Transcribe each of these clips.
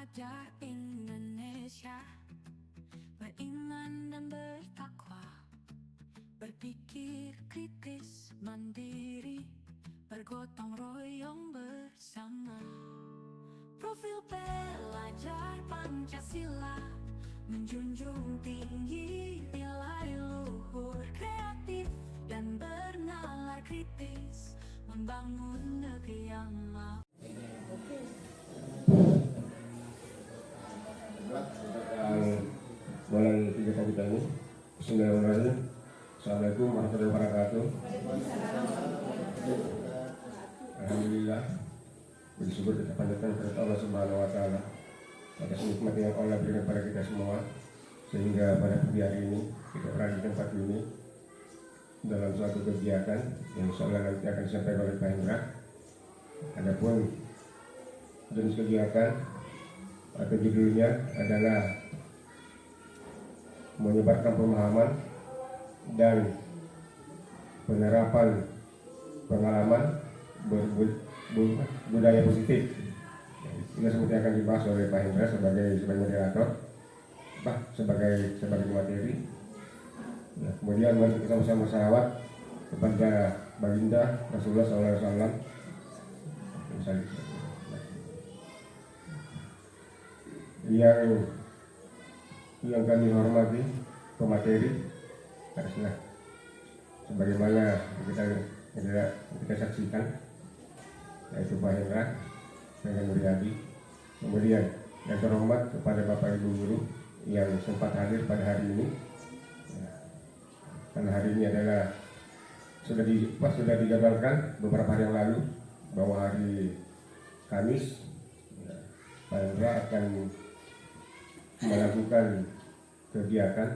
pelajar Indonesia, beriman dan bertakwa, berpikir kritis, mandiri, bergotong royong bersama. Profil pelajar Pancasila, menjunjung tinggi nilai luhur, kreatif dan bernalar kritis, membangun negeri yang makmur. Bulan 3 tahun ini, Bismillahirrahmanirrahim. Assalamualaikum warahmatullahi wabarakatuh. Alhamdulillah, bersyukur kita panjatkan kepada Allah Subhanahu Wa Taala atas nikmat yang Allah berikan kepada kita semua, sehingga pada pagi hari ini kita berada di tempat ini dalam suatu kegiatan yang insyaallah nanti akan disampaikan oleh Pak Hendra. Adapun jenis kegiatan atau judulnya adalah menyebarkan pemahaman dan penerapan pengalaman budaya positif. Ini seperti akan dibahas oleh Pak Hendra sebagai moderator, sebagai materi. Nah, kemudian mari kita sama-sama salawat kepada Baginda Rasulullah SAW. Yang kami hormati pemateri, haruslah sebagaimana kita saksikan, yaitu Pak Hendra dengan Muryadi. Kemudian yang terhormat kepada Bapak Ibu Guru yang sempat hadir pada hari ini, karena hari ini adalah sudah dijadwalkan beberapa hari yang lalu bahwa hari Kamis Pak Hendra akan melakukan kegiatan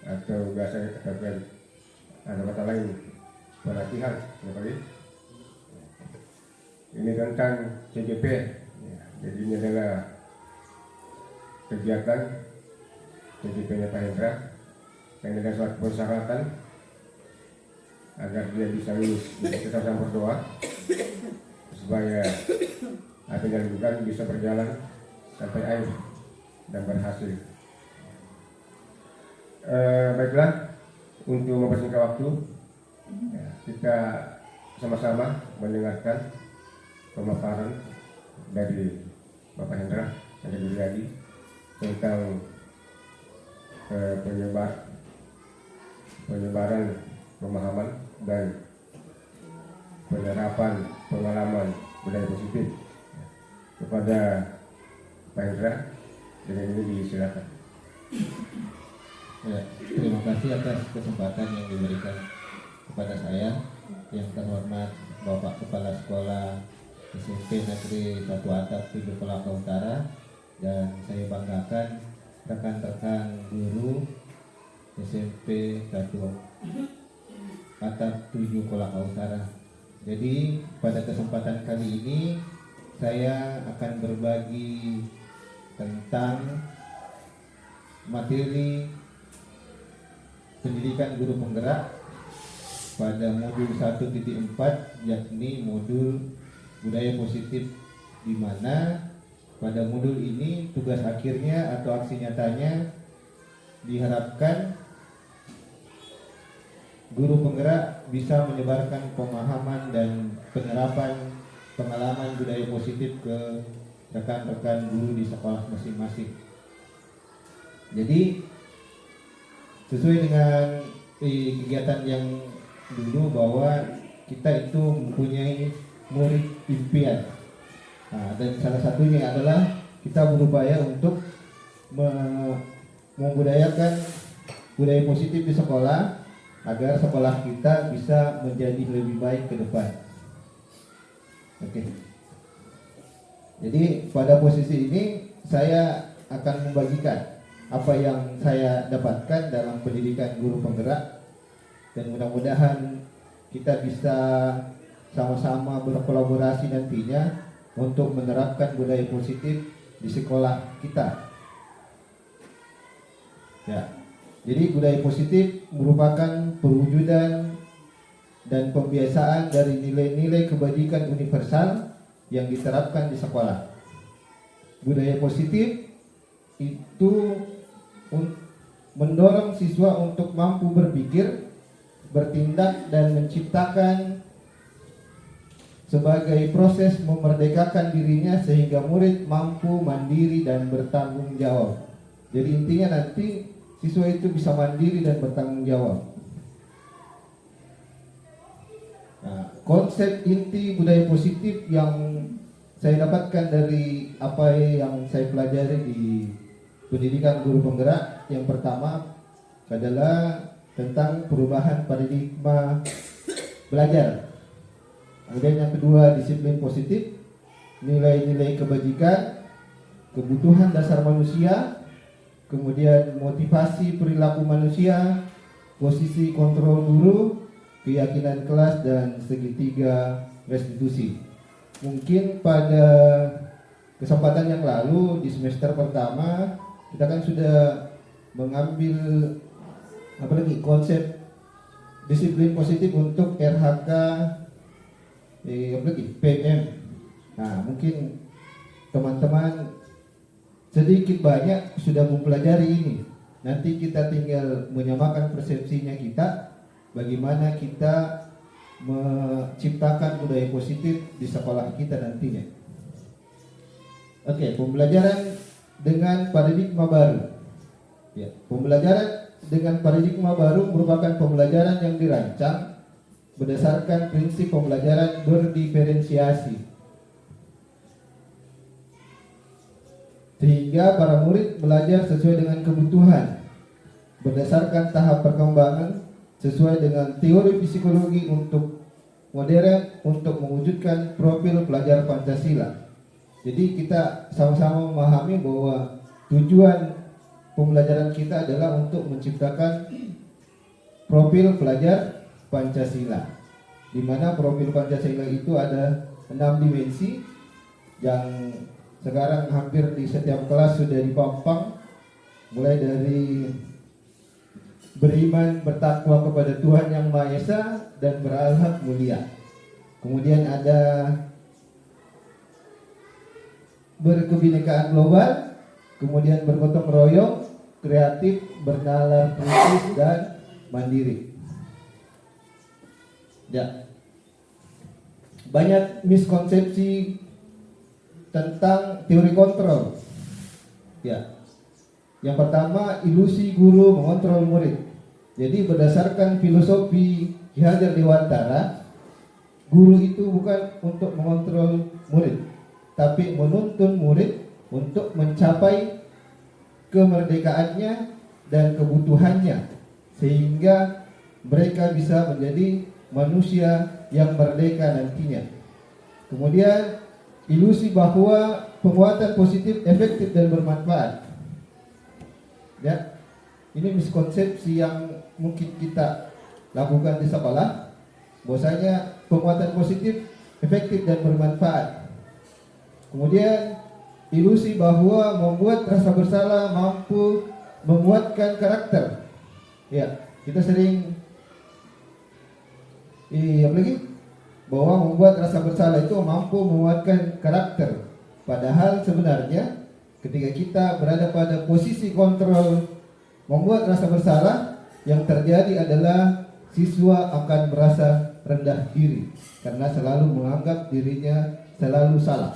atau biasa katakan ada kata lain pelatihan, ini tentang CGP. Jadi ini adalah kegiatan CGP-nya Pak Hendra yang dengan suatu persyaratan agar dia bisa lulus. Kita sama berdoa supaya apa yang dilakukan bisa berjalan sampai akhir dan berhasil. Baiklah, untuk mempersingkat waktu, kita sama-sama mendengarkan pemaparan dari Bapak Hendra dan Muryadi tentang penyebaran pemahaman dan penerapan pengalaman budaya positif. Kepada Pak Hendra, dengan ini disilakan. Ya, terima kasih atas kesempatan yang diberikan kepada saya. Yang terhormat Bapak Kepala Sekolah SMP Negeri 1 Atap 7 Kolaka Utara, dan saya banggakan rekan-rekan guru SMP 1 Atap 7 Kolaka Utara. Jadi pada kesempatan kali ini saya akan berbagi tentang materi pendidikan guru penggerak pada modul 1.4, yakni modul budaya positif, di mana pada modul ini tugas akhirnya atau aksi nyatanya diharapkan guru penggerak bisa menyebarkan pemahaman dan penerapan pengalaman budaya positif ke rekan-rekan guru di sekolah masing-masing. Jadi sesuai dengan kegiatan yang dulu bahwa kita itu mempunyai murid impian, dan salah satunya adalah kita berupaya untuk membudayakan budaya positif di sekolah agar sekolah kita bisa menjadi lebih baik ke depan. Oke. Jadi pada posisi ini saya akan membagikan apa yang saya dapatkan dalam pendidikan guru penggerak, dan mudah-mudahan kita bisa sama-sama berkolaborasi nantinya untuk menerapkan budaya positif di sekolah kita. Ya. Jadi budaya positif merupakan perwujudan dan pembiasaan dari nilai-nilai kebajikan universal yang diterapkan di sekolah. budaya positif itu mendorong siswa untuk mampu berpikir, bertindak, dan menciptakan sebagai proses memerdekakan dirinya sehingga murid mampu mandiri dan bertanggung jawab. Jadi intinya nanti siswa itu bisa mandiri dan bertanggung jawab. Nah, konsep inti budaya positif yang saya dapatkan dari apa yang saya pelajari di pendidikan guru penggerak, yang pertama adalah tentang perubahan paradigma belajar. Kemudian yang kedua, disiplin positif, nilai-nilai kebajikan, kebutuhan dasar manusia, kemudian motivasi perilaku manusia, posisi kontrol guru, keyakinan kelas, dan segitiga restitusi. Mungkin pada kesempatan yang lalu di semester pertama kita kan sudah mengambil konsep disiplin positif untuk RHK PM. Nah, mungkin teman-teman sedikit banyak sudah mempelajari ini. Nanti kita tinggal menyamakan persepsinya kita, bagaimana kita menciptakan budaya positif di sekolah kita nantinya. Oke, pembelajaran dengan paradigma baru. Ya, pembelajaran dengan paradigma baru merupakan pembelajaran yang dirancang berdasarkan prinsip pembelajaran berdiferensiasi, sehingga para murid belajar sesuai dengan kebutuhan berdasarkan tahap perkembangan sesuai dengan teori psikologi untuk modern untuk mewujudkan profil pelajar Pancasila. Jadi kita sama-sama memahami bahwa tujuan pembelajaran kita adalah untuk menciptakan profil pelajar Pancasila, di mana profil Pancasila itu ada 6 dimensi yang sekarang hampir di setiap kelas sudah dipampang, mulai dari beriman bertakwa kepada Tuhan Yang Maha Esa dan berakhlak mulia. Kemudian ada berkebinekaan global, kemudian bergotong royong, kreatif, bernalar kritis, dan mandiri. Ya, banyak miskonsepsi tentang teori kontrol. Ya, yang pertama, ilusi guru mengontrol murid. Jadi berdasarkan filosofi Ki Hajar Dewantara, guru itu bukan untuk mengontrol murid, tapi menuntun murid untuk mencapai kemerdekaannya dan kebutuhannya, sehingga mereka bisa menjadi manusia yang merdeka nantinya. Kemudian ilusi bahwa penguatan positif efektif dan bermanfaat. Ya, ini miskonsepsi yang mungkin kita lakukan di sekolah, bahwasanya penguatan positif efektif dan bermanfaat. Kemudian ilusi bahwa membuat rasa bersalah mampu menguatkan karakter. Ya, kita sering bahwa membuat rasa bersalah itu mampu menguatkan karakter. Padahal sebenarnya ketika kita berada pada posisi kontrol membuat rasa bersalah, yang terjadi adalah siswa akan merasa rendah diri karena selalu menganggap dirinya selalu salah.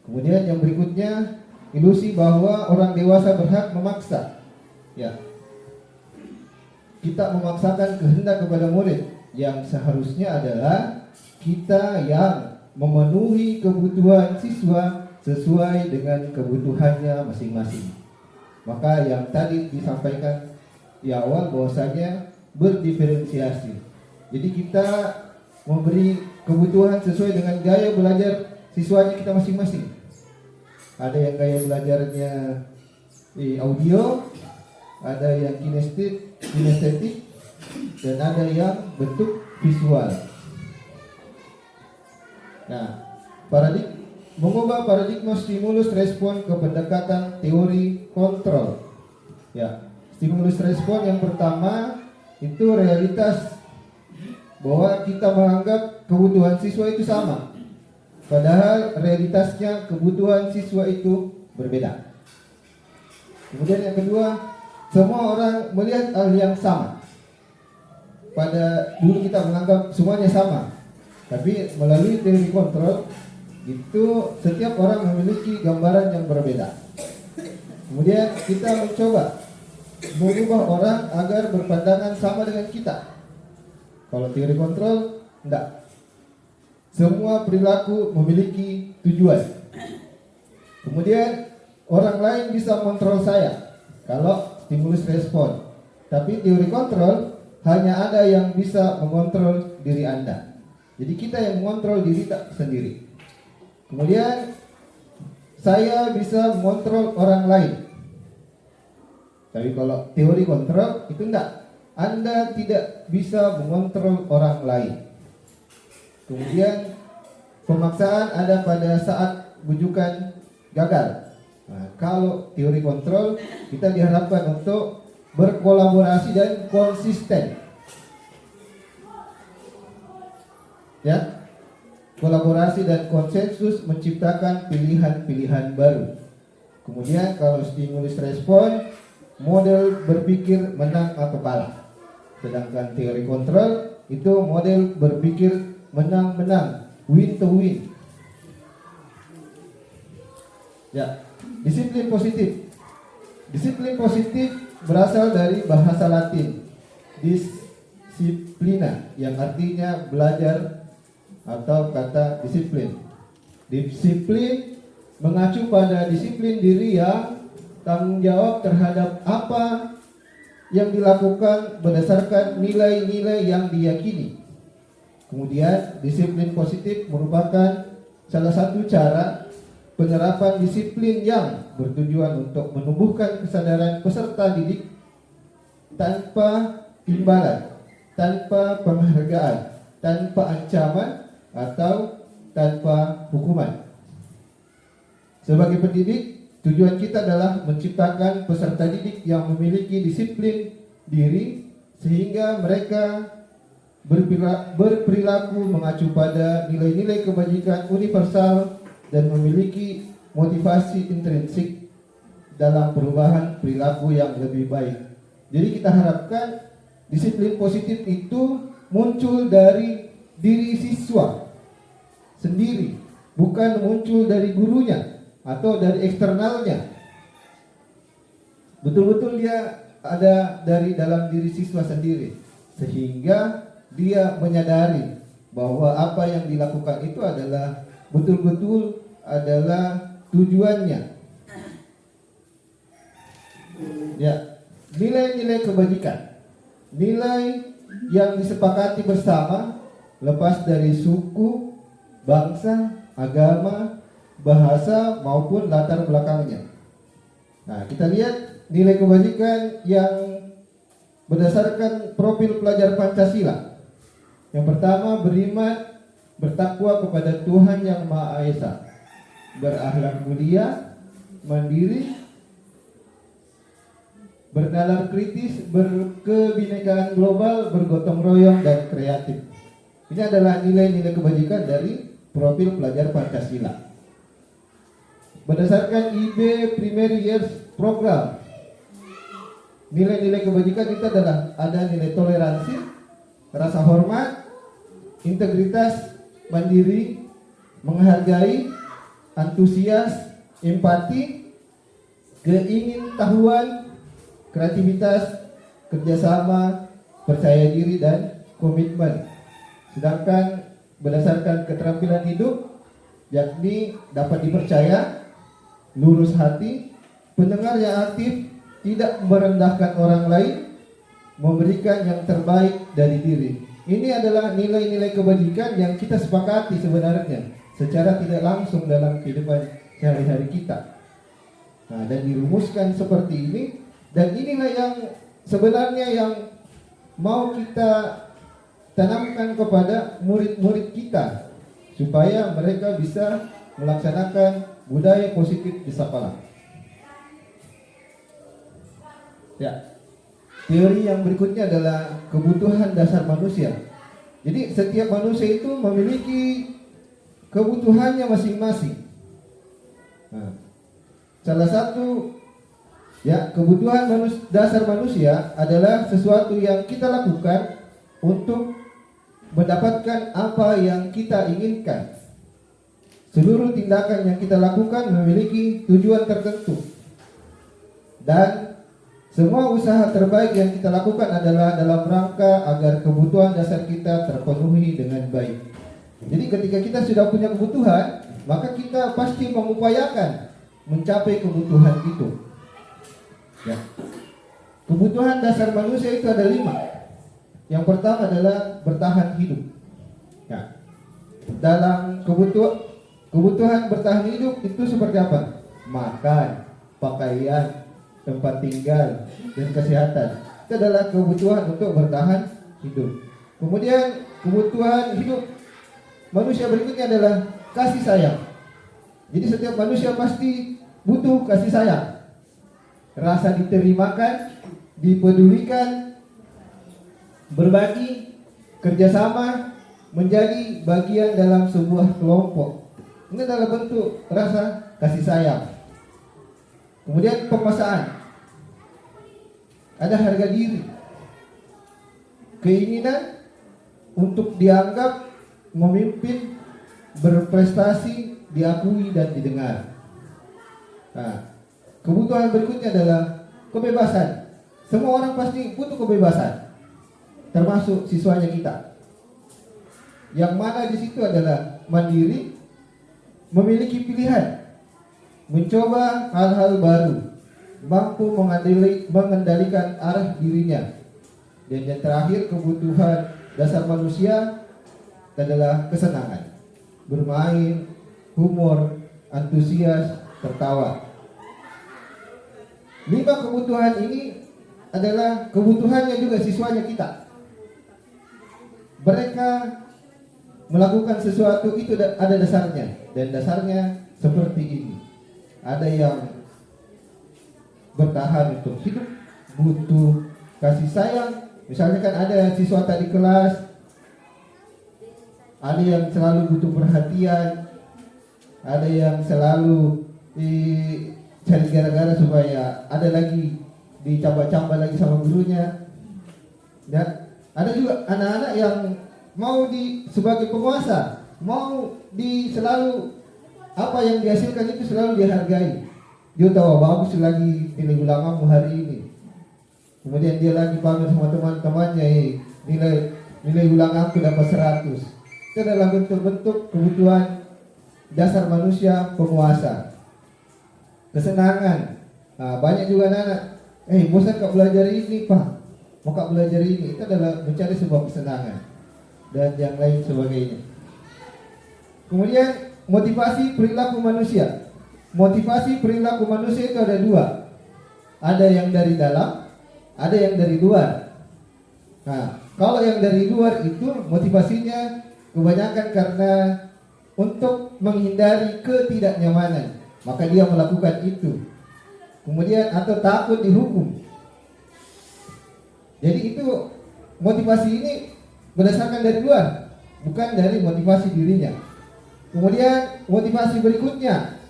Kemudian yang berikutnya, ilusi bahwa orang dewasa berhak memaksa. Ya, kita memaksakan kehendak kepada murid, yang seharusnya adalah kita yang memenuhi kebutuhan siswa sesuai dengan kebutuhannya masing-masing. Maka yang tadi disampaikan di awal bahwasanya berdiferensiasi. Jadi kita memberi kebutuhan sesuai dengan gaya belajar siswanya kita masing-masing. Ada yang gaya belajarnya audio, ada yang kinestetik, dan ada yang bentuk visual. Nah, mengubah paradigma stimulus respon ke pendekatan teori kontrol. Ya, stimulus respon yang pertama itu realitas bahwa kita menganggap kebutuhan siswa itu sama. padahal realitasnya kebutuhan siswa itu berbeda. Kemudian yang kedua, semua orang melihat hal yang sama. Pada dulu kita menganggap semuanya sama, tapi melalui teori kontrol itu setiap orang memiliki gambaran yang berbeda. Kemudian kita mencoba mengubah orang agar berpandangan sama dengan kita. Kalau teori kontrol, enggak. Semua perilaku memiliki tujuan. Kemudian orang lain bisa mengontrol saya kalau stimulus respon. Tapi teori kontrol hanya ada yang bisa mengontrol diri Anda. Jadi kita yang mengontrol diri sendiri. Kemudian saya bisa mengontrol orang lain. Tapi kalau teori kontrol itu enggak. Anda tidak bisa mengontrol orang lain. Kemudian pemaksaan ada pada saat bujukan gagal. Nah, kalau teori kontrol kita diharapkan untuk berkolaborasi dan konsisten. Ya. Kolaborasi dan konsensus menciptakan pilihan-pilihan baru. Kemudian kalau stimulus respon, model berpikir menang atau kalah. Sedangkan teori kontrol itu model berpikir menang-menang, win to win. Ya, disiplin positif. Disiplin positif berasal dari bahasa Latin disciplina, yang artinya belajar atau kata disiplin. Disiplin mengacu pada disiplin diri yang tanggung jawab terhadap apa yang dilakukan berdasarkan nilai-nilai yang diyakini. Kemudian disiplin positif merupakan salah satu cara penerapan disiplin yang bertujuan untuk menumbuhkan kesadaran peserta didik tanpa imbalan, tanpa penghargaan, tanpa ancaman atau tanpa hukuman. Sebagai pendidik, tujuan kita adalah menciptakan peserta didik yang memiliki disiplin diri sehingga mereka berperilaku mengacu pada nilai-nilai kebajikan universal dan memiliki motivasi intrinsik dalam perubahan perilaku yang lebih baik. Jadi kita harapkan disiplin positif itu muncul dari diri siswa sendiri, bukan muncul dari gurunya atau dari eksternalnya. Betul-betul dia ada dari dalam diri siswa sendiri, sehingga dia menyadari bahwa apa yang dilakukan itu adalah betul-betul adalah tujuannya. Ya, nilai-nilai kebajikan, nilai yang disepakati bersama lepas dari suku, bangsa, agama, bahasa maupun latar belakangnya. Nah, kita lihat nilai kebajikan yang berdasarkan profil pelajar Pancasila. Yang pertama, beriman, bertakwa kepada Tuhan Yang Maha Esa, berakhlak mulia, mandiri, bernalar kritis, berkebinekaan global, bergotong royong, dan kreatif. Ini adalah nilai-nilai kebajikan dari profil pelajar Pancasila. Berdasarkan IB Primary Years Program, nilai-nilai kebajikan itu adalah ada nilai toleransi, rasa hormat, integritas, mandiri, menghargai, antusias, empati, keingintahuan, kreativitas, kerjasama, percaya diri, dan komitmen. Sedangkan berdasarkan keterampilan hidup, yakni dapat dipercaya, lurus hati, pendengar yang aktif, tidak merendahkan orang lain, memberikan yang terbaik dari diri. Ini adalah nilai-nilai kebajikan yang kita sepakati sebenarnya secara tidak langsung dalam kehidupan sehari-hari kita. Nah, dan dirumuskan seperti ini, dan inilah yang sebenarnya yang mau kita tanamkan kepada murid-murid kita supaya mereka bisa melaksanakan budaya positif di sekolah. Ya. Teori yang berikutnya adalah kebutuhan dasar manusia. Jadi setiap manusia itu memiliki kebutuhannya masing-masing. Nah, salah satu kebutuhan dasar manusia adalah sesuatu yang kita lakukan untuk mendapatkan apa yang kita inginkan. Seluruh tindakan yang kita lakukan memiliki tujuan tertentu. Dan semua usaha terbaik yang kita lakukan adalah dalam rangka agar kebutuhan dasar kita terpenuhi dengan baik. Jadi ketika kita sudah punya kebutuhan, maka kita pasti mengupayakan mencapai kebutuhan itu. Ya. Kebutuhan dasar manusia itu ada 5. Yang pertama adalah bertahan hidup. Ya. Dalam kebutuhan bertahan hidup itu seperti apa? Makan, pakaian, tempat tinggal, dan kesehatan. Itu adalah kebutuhan untuk bertahan hidup. Kemudian kebutuhan hidup manusia berikutnya adalah kasih sayang. Jadi setiap manusia pasti butuh kasih sayang. Rasa diterimakan, dipedulikan, berbagi, kerjasama, menjadi bagian dalam sebuah kelompok. Ini adalah bentuk rasa kasih sayang. Kemudian penguasaan, ada harga diri, keinginan untuk dianggap memimpin, berprestasi, diakui dan didengar. Nah, kebutuhan berikutnya adalah kebebasan. Semua orang pasti butuh kebebasan, termasuk siswanya kita. Yang mana di situ adalah mandiri, memiliki pilihan, mencoba hal-hal baru, mampu mengendalikan arah dirinya. Dan yang terakhir, kebutuhan dasar manusia adalah kesenangan, bermain, humor, antusias, tertawa. 5 kebutuhan ini adalah kebutuhannya juga siswanya kita. Mereka melakukan sesuatu itu ada dasarnya, dan dasarnya seperti ini. Ada yang bertahan untuk hidup, butuh kasih sayang. Misalnya kan ada siswa tadi kelas, ada yang selalu butuh perhatian, ada yang selalu cari gara-gara supaya ada lagi dicamba-camba lagi sama gurunya. Dan ada juga anak-anak yang mau sebagai penguasa, mau selalu apa yang dihasilkan itu selalu dihargai. Dia tahu bagus lagi nilai ulanganmu hari ini. Kemudian dia lagi pamer sama teman-temannya, nilai ulanganku dapat 100. Itu adalah bentuk-bentuk kebutuhan dasar manusia penguasa. Kesenangan. Nah, banyak juga anak-anak, bosan kak belajar ini pak, mau kak belajar ini. Itu adalah mencari sebuah kesenangan dan yang lain sebagainya. Kemudian motivasi perilaku manusia. Motivasi perilaku manusia itu ada 2. Ada yang dari dalam, ada yang dari luar. Nah, kalau yang dari luar itu motivasinya kebanyakan karena untuk menghindari ketidaknyamanan, maka dia melakukan itu. Kemudian atau takut dihukum. Jadi itu motivasi ini berdasarkan dari luar, bukan dari motivasi dirinya. Kemudian motivasi berikutnya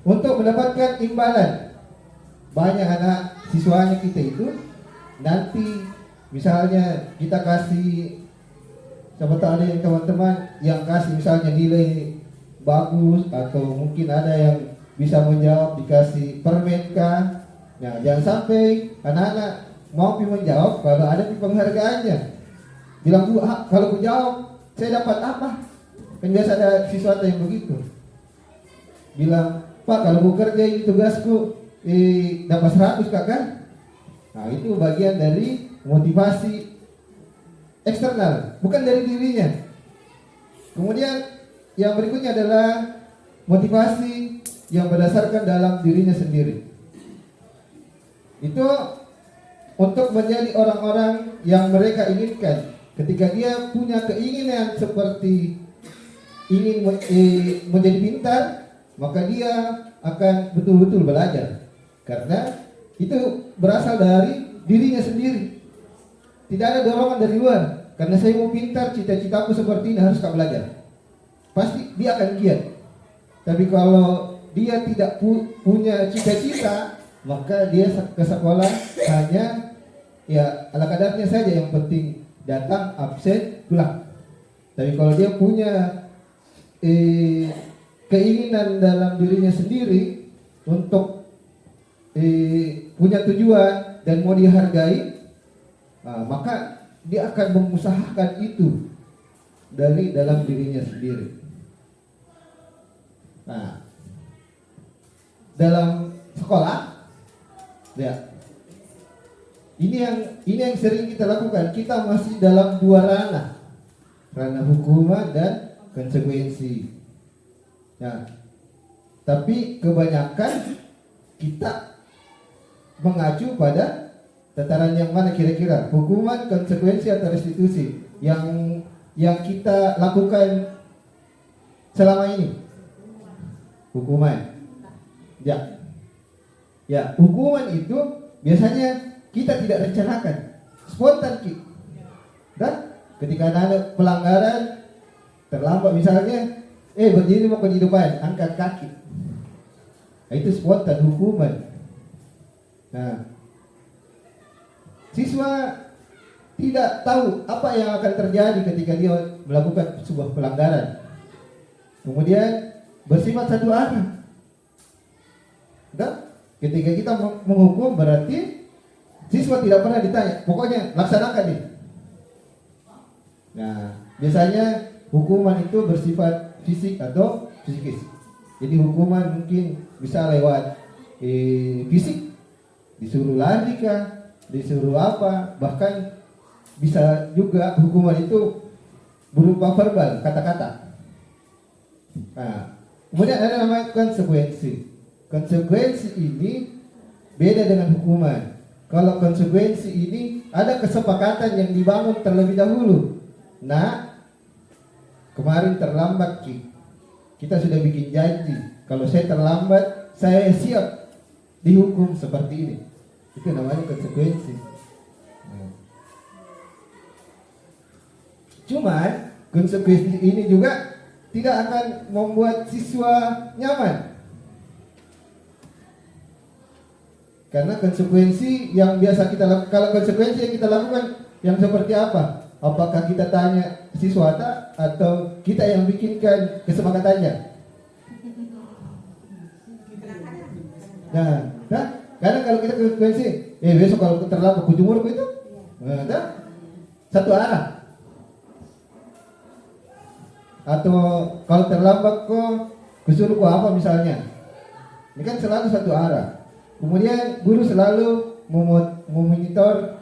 untuk mendapatkan imbalan. Banyak anak siswanya kita itu nanti misalnya kita kasih, siapa tahu ada yang teman-teman yang kasih misalnya nilai bagus, atau mungkin ada yang bisa menjawab dikasih permen kah. Nah, jangan sampai anak-anak mau menjawab kalau ada penghargaannya. Bilang, Bu, kalau ku jawab saya dapat apa? Kan biasa ada siswa yang begitu. Bilang, Pak, kalau ku kerja ini tugasku dapat 100 kakak. Nah, itu bagian dari motivasi eksternal, bukan dari dirinya. Kemudian yang berikutnya adalah motivasi yang berdasarkan dalam dirinya sendiri. Itu untuk menjadi orang-orang yang mereka inginkan. Ketika dia punya keinginan seperti ingin menjadi pintar, maka dia akan betul-betul belajar. Karena itu berasal dari dirinya sendiri. Tidak ada dorongan dari luar. Karena saya mau pintar, cita-citaku seperti ini, harus kau belajar. pasti dia akan giat. Tapi kalau dia tidak punya cita-cita, maka dia ke sekolah hanya ya ala kadarnya saja, yang penting datang, absen, pulang. Tapi kalau dia punya keinginan dalam dirinya sendiri untuk punya tujuan dan mau dihargai, maka dia akan mengusahakan itu dari dalam dirinya sendiri. Nah, dalam sekolah, ya, ini yang sering kita lakukan. Kita masih dalam dua ranah hukuman dan konsekuensi. Nah, tapi kebanyakan kita mengacu pada tataran yang mana kira-kira? Hukuman, konsekuensi, atau restitusi yang kita lakukan selama ini? Hukuman. Ya, hukuman itu biasanya kita tidak rencanakan, spontan Ki. Dan ketika ada pelanggaran terlambat misalnya, berdiri mau ke depan, angkat kaki. Nah, itu spontan hukuman. Nah, siswa tidak tahu apa yang akan terjadi ketika dia melakukan sebuah pelanggaran. Kemudian bersifat satu arah. Dan ketika kita menghukum berarti siswa tidak pernah ditanya, pokoknya laksanakan nih. Nah, biasanya hukuman itu bersifat fisik atau psikis. Jadi hukuman mungkin bisa lewat fisik, disuruh lari kah, disuruh apa, bahkan bisa juga hukuman itu berupa verbal, kata-kata. Nah, kemudian ada namanya konsekuensi. Konsekuensi ini beda dengan hukuman. Kalau konsekuensi ini ada kesepakatan yang dibangun terlebih dahulu. Nah, kemarin terlambat Ki, kita sudah bikin janji. Kalau saya terlambat, saya siap dihukum seperti ini. Itu namanya konsekuensi. Cuman konsekuensi ini juga tidak akan membuat siswa nyaman. Karena konsekuensi yang biasa kita lakukan, kalau konsekuensi yang kita lakukan yang seperti apa? Apakah kita tanya siswa atau kita yang bikinkan kesepakatannya? Nah, kadang kalau kita konsekuensi, besok kalau terlambat kujumur itu, satu arah. Atau kalau terlambat kusuruh apa misalnya, ini kan selalu satu arah. Kemudian guru selalu memonitor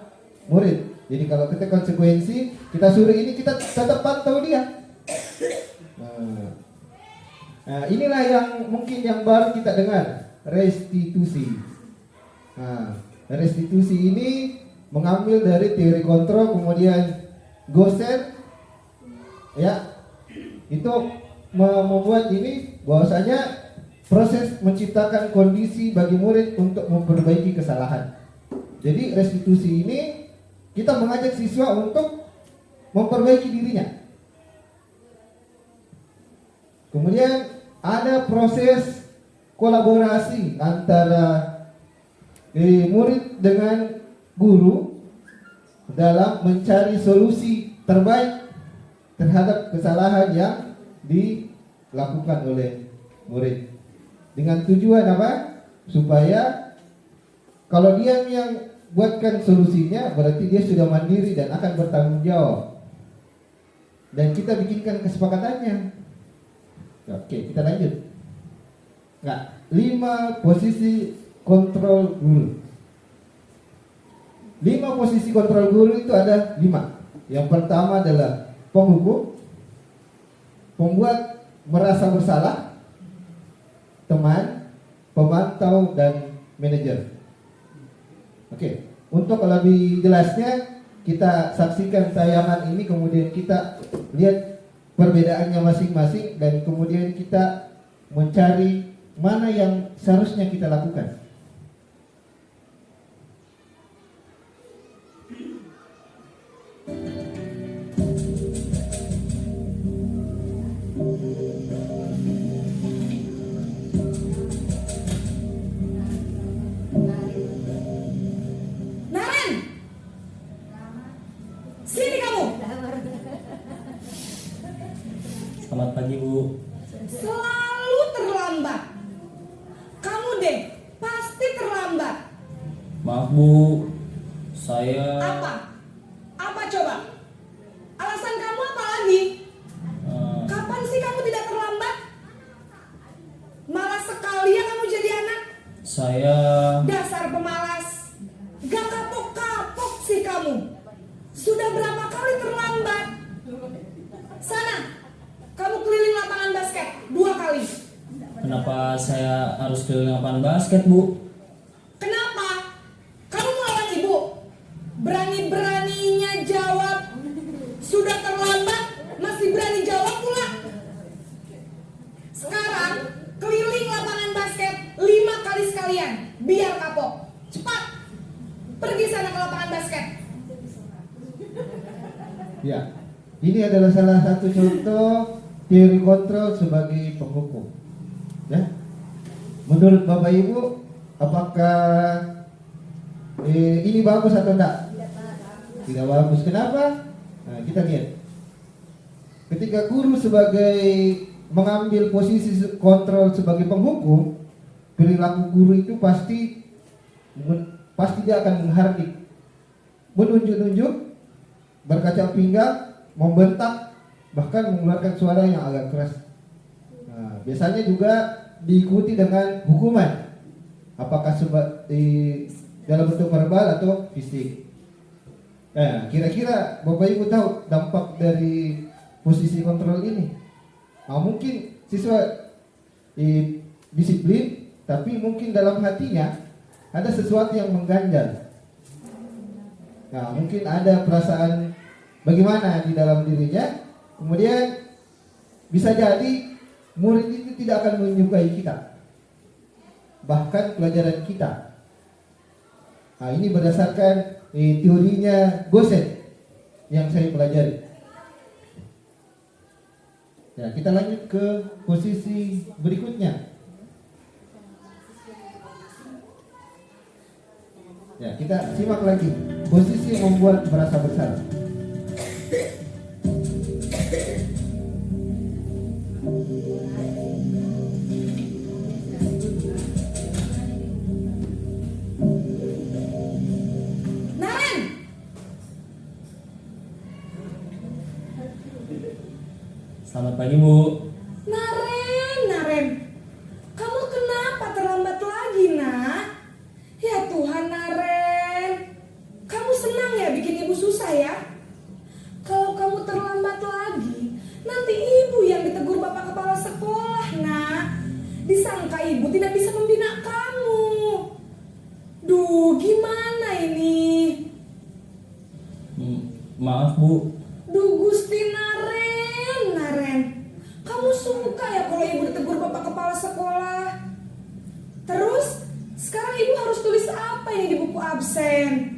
murid. Jadi kalau kita konsekuensi, kita suruh ini, kita tetap pantau dia. Nah, inilah yang mungkin yang baru kita dengar, restitusi. Nah, restitusi ini mengambil dari teori kontrol, kemudian Gosser, ya, itu membuat ini bahwasanya proses menciptakan kondisi bagi murid untuk memperbaiki kesalahan. Jadi restitusi ini kita mengajak siswa untuk memperbaiki dirinya. Kemudian ada proses kolaborasi antara murid dengan guru dalam mencari solusi terbaik terhadap kesalahan yang dilakukan oleh murid. Dengan tujuan apa? Supaya kalau dia yang buatkan solusinya, berarti dia sudah mandiri dan akan bertanggung jawab. Dan kita bikinkan kesepakatannya. Oke, kita lanjut. Nah, 5 posisi kontrol guru. 5 posisi kontrol guru itu ada 5. Yang pertama adalah penghukum, pembuat merasa bersalah, teman, pemantau, dan manajer. Oke, untuk lebih jelasnya kita saksikan tayangan ini, kemudian kita lihat perbedaannya masing-masing, dan kemudian kita mencari mana yang seharusnya kita lakukan. Maaf Bu, saya Apa? Apa coba? Alasan kamu apa lagi? Kapan sih kamu tidak terlambat? Malas sekali ya kamu jadi anak. saya Dasar pemalas. Gak kapok-kapok sih kamu. Sudah berapa kali terlambat? Sana, kamu keliling lapangan basket 2 kali. kenapa saya harus keliling lapangan basket Bu? Kenapa? Kamu melawan ibu? Berani-beraninya jawab. Sudah terlambat, masih berani jawab pula. Sekarang, keliling lapangan basket 5 kali sekalian. Biar kapok. Cepat. Pergi sana ke lapangan basket. Ya, ini adalah salah satu contoh teori kontrol sebagai penghukum. Ya, menurut Bapak Ibu, apakah ini bagus atau enggak? Tidak bagus. Kenapa? Nah, kita lihat. Ketika guru sebagai mengambil posisi kontrol sebagai penghukum, perilaku guru itu pasti dia akan menghardik, menunjuk-nunjuk, berkaca pinggang, membentak, bahkan mengeluarkan suara yang agak keras. Nah, biasanya juga diikuti dengan hukuman, apakah dalam bentuk verbal atau fisik. Nah, kira-kira Bapak Ibu tahu dampak dari posisi kontrol ini? Nah, mungkin siswa disiplin, tapi mungkin dalam hatinya ada sesuatu yang mengganjal. Nah, mungkin ada perasaan bagaimana di dalam dirinya. Kemudian bisa jadi murid itu tidak akan menyukai kita, bahkan pelajaran kita. Nah, ini berdasarkan teorinya Gosen yang saya pelajari. Ya, kita lanjut ke posisi berikutnya. Ya, kita simak lagi posisi yang membuat merasa bersalah. Naren! Selamat pagi Bu. Naren, kamu kenapa terlambat lagi, nak? Ya Tuhan, Naren, kamu senang ya bikin ibu susah ya? Kalau kamu terlambat lagi, nanti ibu yang ditegur bapak kepala sekolah, nak. Disangka ibu tidak bisa membina kamu. Duh, gimana ini? Maaf Bu. Duh Gusti, Naren, kamu suka ya kalau ibu ditegur bapak kepala sekolah? Terus sekarang ibu harus tulis apa ini di buku absen?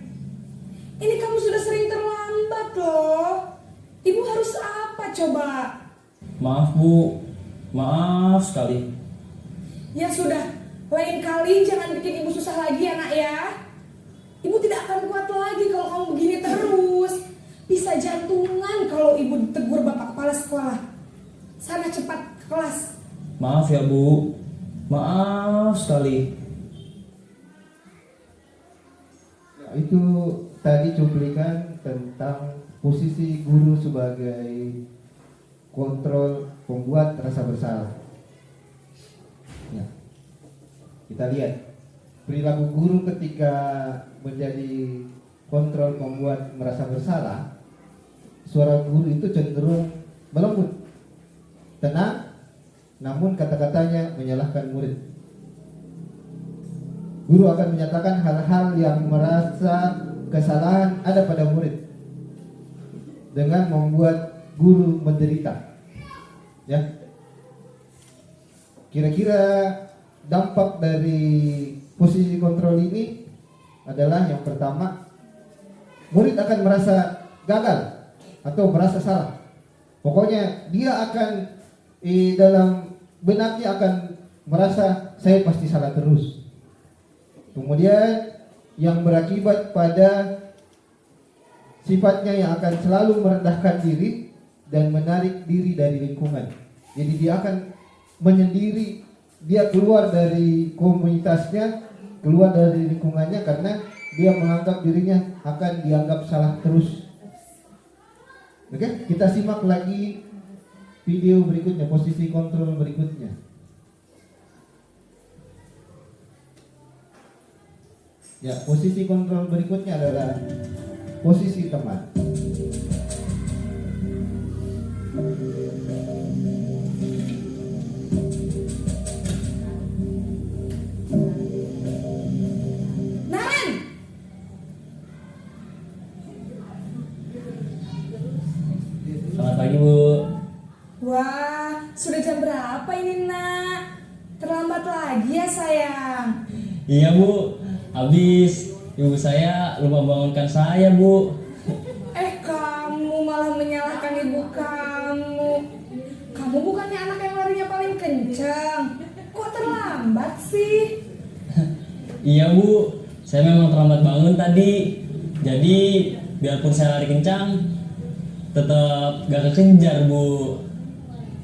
Ini kamu sudah sering terlambat loh. Ibu harus apa coba? Maaf Bu. Maaf sekali. Ya sudah, lain kali jangan bikin ibu susah lagi ya nak ya. Ibu tidak akan kuat lagi kalau kamu begini terus. Bisa jantungan kalau ibu ditegur bapak kepala sekolah. Sana cepat ke kelas. Maaf ya Bu. Maaf sekali. Ya, itu tadi cuplikan tentang posisi guru sebagai kontrol pembuat rasa bersalah. Ya. Kita lihat perilaku guru ketika menjadi kontrol pembuat merasa bersalah. Suara guru itu cenderung melembut, tenang, namun kata-katanya menyalahkan murid. Guru akan menyatakan hal-hal yang merasa kesalahan ada pada murid dengan membuat guru menderita. Ya. Kira-kira dampak dari posisi kontrol ini adalah yang pertama, murid akan merasa gagal atau merasa salah. Pokoknya dia akan dalam benaknya akan merasa saya pasti salah terus. Kemudian yang berakibat pada sifatnya yang akan selalu merendahkan diri dan menarik diri dari lingkungan. Jadi dia akan menyendiri, dia keluar dari komunitasnya keluar dari lingkungannya karena dia menganggap dirinya akan dianggap salah terus. Oke, kita simak lagi video berikutnya, posisi kontrol berikutnya. Ya, posisi kontrol berikutnya adalah posisi teman. Naren, Selamat pagi Bu. wah, sudah jam berapa ini nak? Terlambat lagi ya sayang. Iya Bu, habis ibu saya lupa bangunkan saya Bu. Kamu malah menyalahkan ibu kamu. Kamu bukannya anak yang larinya paling kencang. Kok terlambat sih? Iya Bu, saya memang terlambat bangun tadi. Jadi biarpun saya lari kencang, tetap gak kekejar Bu.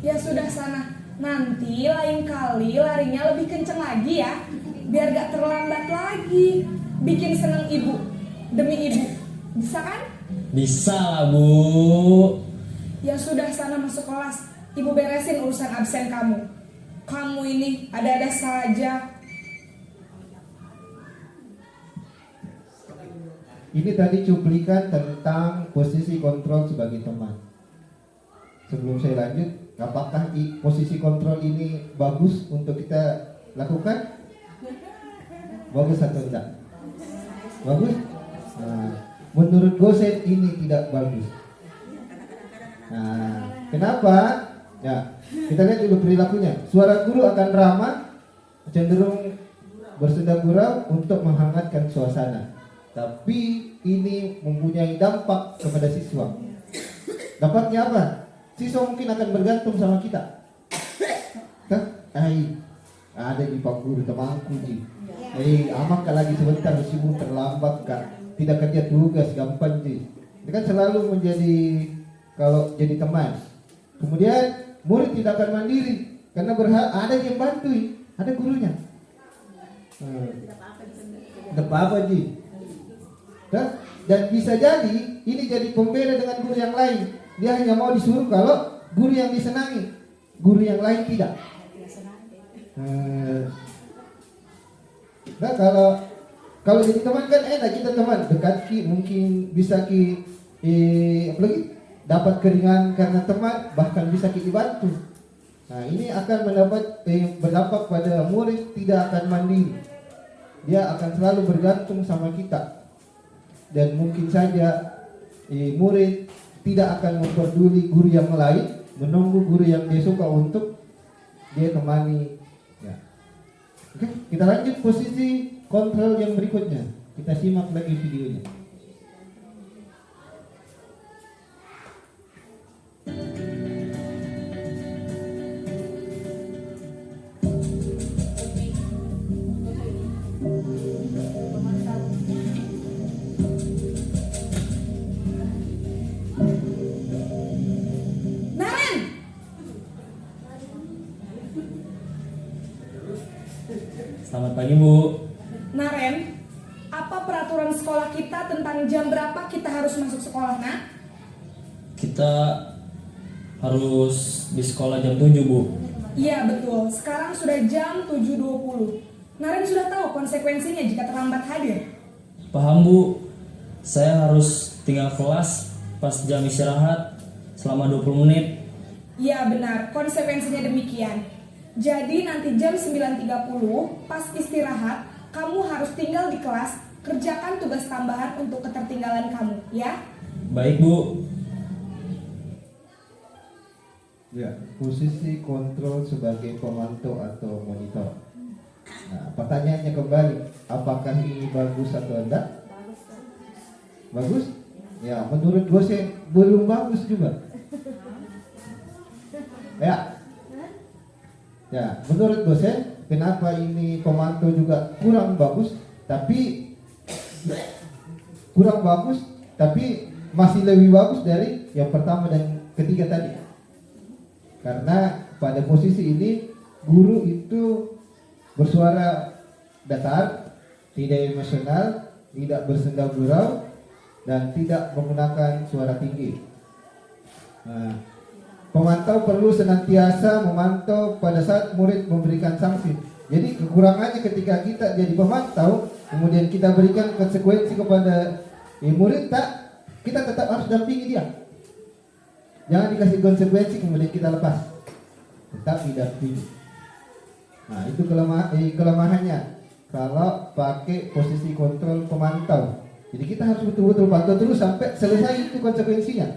Ya sudah sana. Nanti lain kali larinya lebih kencang lagi ya. Biar gak terlambat lagi. Bikin seneng ibu. Demi ibu. Bisa kan? Bisa lah Bu. Ya sudah sana masuk kelas. Ibu beresin urusan absen kamu. Kamu ini ada-ada saja. Ini tadi cuplikan tentang posisi kontrol sebagai teman. Sebelum saya lanjut, apakah posisi kontrol ini bagus untuk kita lakukan? Bagus atau tidak? Bagus? Nah, menurut dosen ini tidak bagus. Nah, kenapa? Ya, kita lihat dulu perilakunya. Suara guru akan ramah, cenderung bersenda gurau untuk menghangatkan suasana. Tapi ini mempunyai dampak kepada siswa. Dampaknya apa? Siswa mungkin akan bergantung sama kita. Ada di Pak Guru temanku ji. Amak lagi sebentar sibuk terlambat kak. Tidak kerja tugas gampang ji. Ini kan selalu menjadi kalau jadi teman. Kemudian murid tidak akan mandiri karena ada yang bantu, ada gurunya. Tidak apa-apa ji. Dan bisa jadi ini jadi pembeda dengan guru yang lain. Dia hanya mau disuruh kalau guru yang disenangi, guru yang lain tidak. Nah kalau jadi teman kan enak, kita teman dekat mungkin bisa apalagi dapat keringan karena teman, bahkan bisa kita bantu. Nah ini akan berdampak pada murid tidak akan mandiri. Dia akan selalu bergantung sama kita. Dan mungkin saja murid tidak akan memperduli guru yang lain, menunggu guru yang dia suka untuk dia temani. Ya. Oke, kita lanjut posisi kontrol yang berikutnya. Kita simak lagi videonya. Selamat pagi Bu. Naren, apa peraturan sekolah kita tentang jam berapa kita harus masuk sekolah nak? Kita harus di sekolah jam 7 Bu. Iya betul, sekarang sudah jam 7.20. Naren sudah tahu konsekuensinya jika terlambat hadir. Paham Bu, saya harus tinggal kelas pas jam istirahat selama 20 menit. Iya benar, konsekuensinya demikian. Jadi nanti jam 9.30 pas istirahat, kamu harus tinggal di kelas, kerjakan tugas tambahan untuk ketertinggalan kamu, ya? Baik Bu. Ya, posisi kontrol sebagai pemantau atau monitor. Nah, pertanyaannya kembali, apakah ini bagus atau enggak? Bagus? Ya, menurut dosen belum bagus juga. Ya, menurut dosen kenapa ini pemantau juga kurang bagus, tapi masih lebih bagus dari yang pertama dan ketiga tadi. Karena pada posisi ini guru itu bersuara datar, tidak emosional, tidak bersenda gurau, dan tidak menggunakan suara tinggi. Nah, pemantau perlu senantiasa memantau pada saat murid memberikan sanksi. Jadi kekurangannya ketika kita jadi pemantau, kemudian kita berikan konsekuensi kepada murid, kita tetap harus dampingi dia. Jangan dikasih konsekuensi kemudian kita lepas, tetap didampingi. Nah, itu kelemahannya kalau pakai posisi kontrol pemantau. Jadi kita harus betul-betul pantau terus sampai selesai itu konsekuensinya.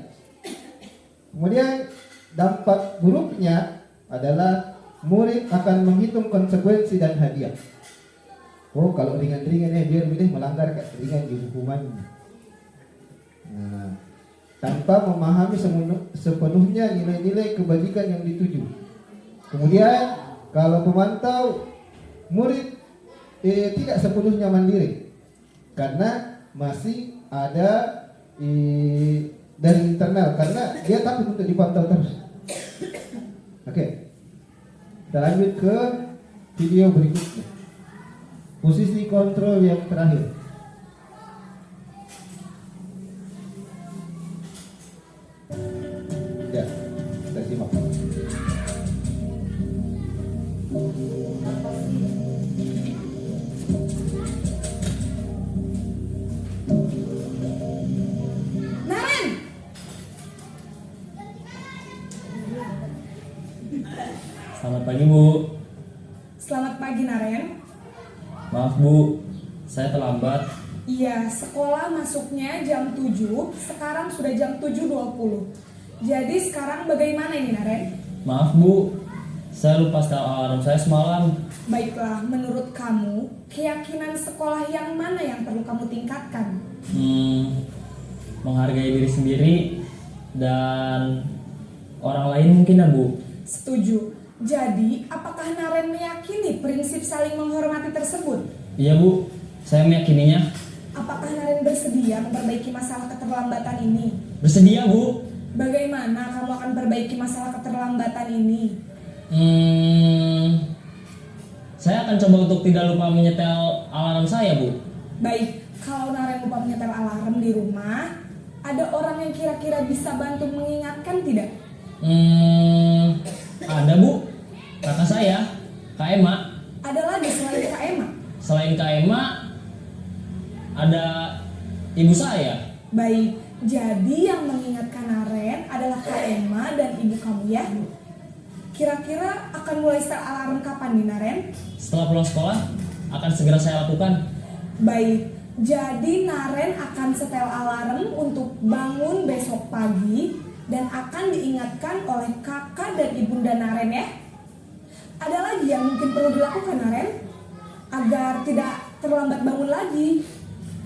Kemudian dampak buruknya adalah murid akan menghitung konsekuensi dan hadiah. Oh, kalau ringan-ringan dia melanggar ringan di hukumannya. Nah, tanpa memahami sepenuhnya nilai-nilai kebajikan yang dituju. Kemudian kalau pemantau, murid tidak sepenuhnya mandiri karena masih ada dari internal, karena dia takut untuk dipantau terus. Oke, kita lanjut ke video berikutnya. Posisi kontrol yang terakhir. Ya, kita simak. Naren, Selamat pagi Bu. selamat pagi Naren. Maaf Bu, saya terlambat. Iya, sekolah masuknya jam 7, sekarang sudah jam 7.20. Jadi sekarang bagaimana ini Naren? Maaf Bu, saya lupa setel alarm saya semalam. Baiklah, menurut kamu, keyakinan sekolah yang mana yang perlu kamu tingkatkan? Menghargai diri sendiri dan orang lain mungkin ya Bu. Setuju. Jadi, apakah Naren meyakini prinsip saling menghormati tersebut? Iya Bu, saya meyakininya. Apakah Naren bersedia memperbaiki masalah keterlambatan ini? Bersedia Bu. Bagaimana kamu akan perbaiki masalah keterlambatan ini? Saya akan coba untuk tidak lupa menyetel alarm saya Bu. Baik, kalau Naren lupa menyetel alarm di rumah, ada orang yang kira-kira bisa bantu mengingatkan tidak? Ada Bu, kakak saya, Kak Ema. Ada lagi selain Kak Emma? Selain Kak Ema, ada ibu saya. Baik, jadi yang mengingatkan Naren adalah Kak Emma dan ibu kamu ya? Kira-kira akan mulai setel alarm kapan nih Naren? Setelah pulang sekolah, akan segera saya lakukan. Baik, jadi Naren akan setel alarm untuk bangun besok pagi dan akan diingatkan oleh kakak dan ibunda Naren ya. Ada lagi yang mungkin perlu dilakukan Naren agar tidak terlambat bangun lagi?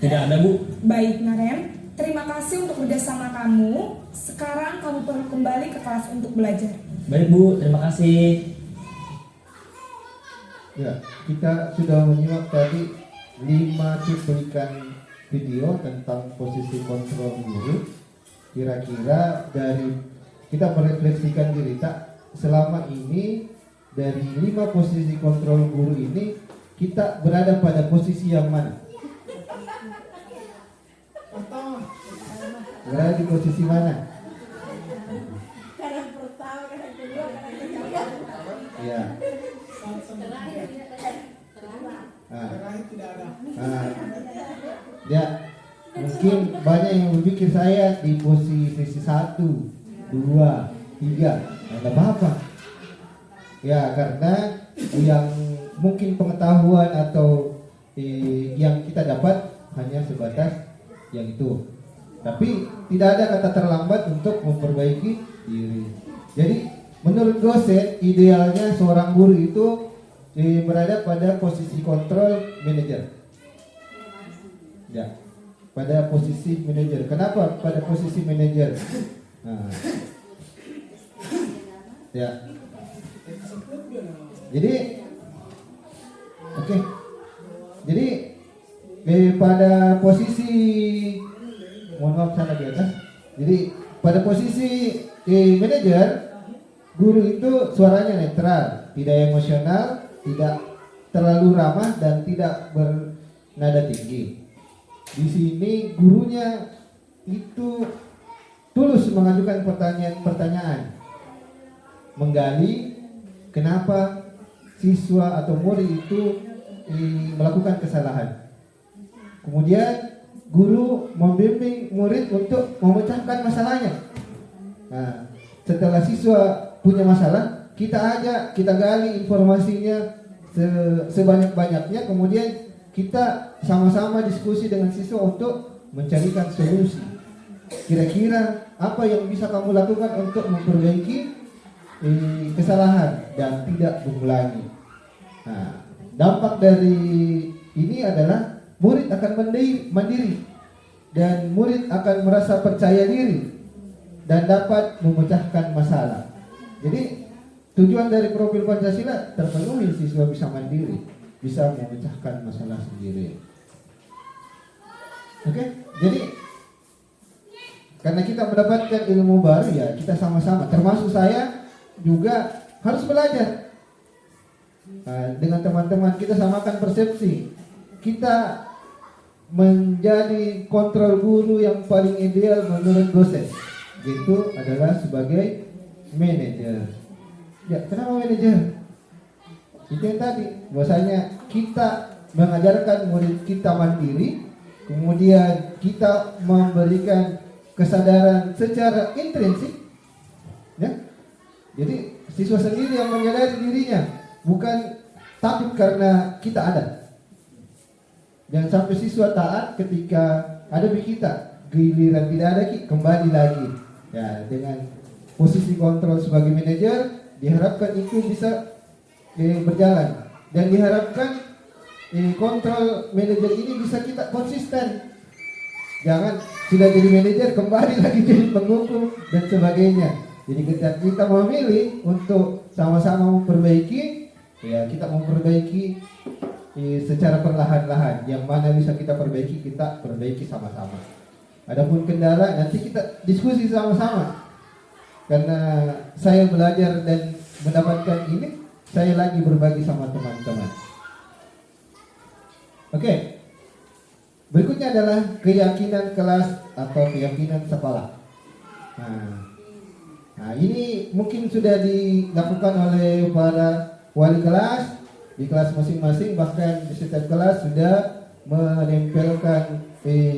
Tidak ada Bu. Baik Naren, terima kasih untuk kerjasama kamu. Sekarang kamu perlu kembali ke kelas untuk belajar. Baik Bu, terima kasih. Ya, kita sudah menyimak tadi 5 cuplikan video tentang posisi kontrol guru. Kira-kira dari kita merefleksikan diri selama ini dari 5 posisi kontrol guru ini kita berada pada posisi yang mana? Berada di posisi mana? Ya. Ya, mungkin banyak yang berpikir saya di posisi 1, 2, 3. Tidak apa-apa. Ya, karena yang mungkin pengetahuan atau yang kita dapat hanya sebatas yang itu. Tapi tidak ada kata terlambat untuk memperbaiki diri. Jadi menurut dosen idealnya seorang guru itu berada pada posisi kontrol manajer. Ya, pada posisi manajer. Kenapa pada posisi manajer? Nah, ya. Jadi, oke. Jadi pada posisi, mohon maaf saya di atas. Jadi pada posisi manajer, guru itu suaranya netral, tidak emosional, tidak terlalu ramah dan tidak nada tinggi. Di sini gurunya itu tulus mengajukan pertanyaan-pertanyaan, menggali kenapa siswa atau murid itu melakukan kesalahan. Kemudian guru membimbing murid untuk memecahkan masalahnya. Nah, setelah siswa punya masalah, kita ajak, kita gali informasinya sebanyak-banyaknya, kemudian kita sama-sama diskusi dengan siswa untuk mencarikan solusi. Kira-kira apa yang bisa kamu lakukan untuk memperbaiki kesalahan dan tidak mengulangi. Nah, dampak dari ini adalah murid akan mandiri dan murid akan merasa percaya diri dan dapat memecahkan masalah. Jadi tujuan dari profil Pancasila terpenuhi, siswa bisa mandiri, bisa memecahkan masalah sendiri. Oke, jadi karena kita mendapatkan ilmu baru, ya kita sama-sama, termasuk saya juga harus belajar. Nah, dengan teman-teman kita samakan persepsi. Kita menjadi kontrol guru yang paling ideal menurut dosen, itu adalah sebagai manajer. Ya, kenapa manajer? Itu yang tadi, bahwasanya kita mengajarkan murid kita mandiri, kemudian kita memberikan kesadaran secara intrinsik, ya. Jadi siswa sendiri yang menyadari dirinya, bukan takut karena kita ada. Jangan sampai siswa taat ketika ada di kita, giliran tidak ada kembali lagi. Ya, dengan posisi kontrol sebagai manajer, diharapkan itu bisa berjalan, dan diharapkan kontrol manajer ini bisa kita konsisten. Jangan sudah jadi manajer kembali lagi jadi penghukum dan sebagainya. Jadi kita memilih untuk sama-sama memperbaiki, ya kita memperbaiki secara perlahan-lahan. Yang mana bisa kita perbaiki sama-sama. Adapun kendala nanti kita diskusi sama-sama. Karena saya belajar dan mendapatkan ini, saya lagi berbagi sama teman-teman. Oke. Berikutnya adalah keyakinan kelas atau keyakinan sekolah. Nah, ini mungkin sudah dilakukan oleh para wali kelas di kelas masing-masing, bahkan di setiap kelas sudah menempelkan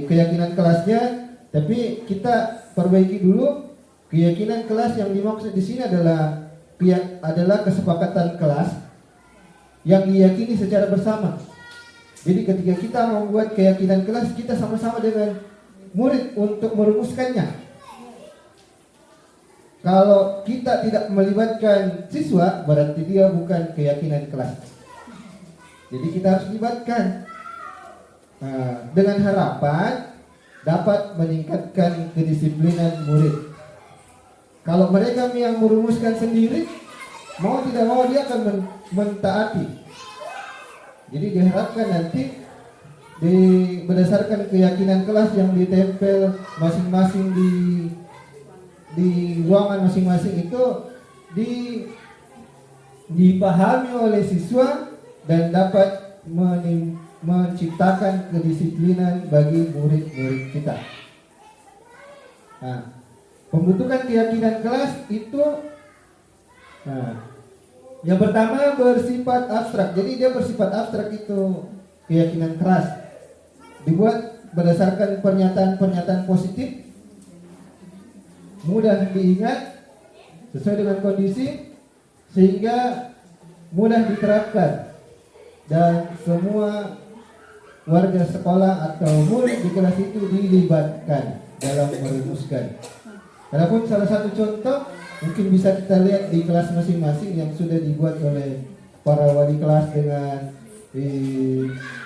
keyakinan kelasnya. Tapi kita perbaiki dulu keyakinan kelas. Yang dimaksud di sini adalah kesepakatan kelas yang diyakini secara bersama. Jadi ketika kita membuat keyakinan kelas, kita sama-sama dengan murid untuk merumuskannya. Kalau kita tidak melibatkan siswa, berarti dia bukan keyakinan kelas. Jadi kita harus libatkan dengan harapan dapat meningkatkan kedisiplinan murid. Kalau mereka yang merumuskan sendiri, mau tidak mau dia akan mentaati. Jadi diharapkan nanti berdasarkan keyakinan kelas yang ditempel masing-masing di ruangan masing-masing itu dipahami oleh siswa dan dapat menciptakan kedisiplinan bagi murid-murid kita. Nah, pembentukan keyakinan kelas itu, yang pertama bersifat abstrak. Jadi dia bersifat abstrak itu keyakinan kelas. Dibuat berdasarkan pernyataan-pernyataan positif, mudah diingat, sesuai dengan kondisi, sehingga mudah diterapkan dan semua warga sekolah atau murid di kelas itu dilibatkan dalam merumuskan. Adapun salah satu contoh mungkin bisa kita lihat di kelas masing-masing yang sudah dibuat oleh para wali kelas dengan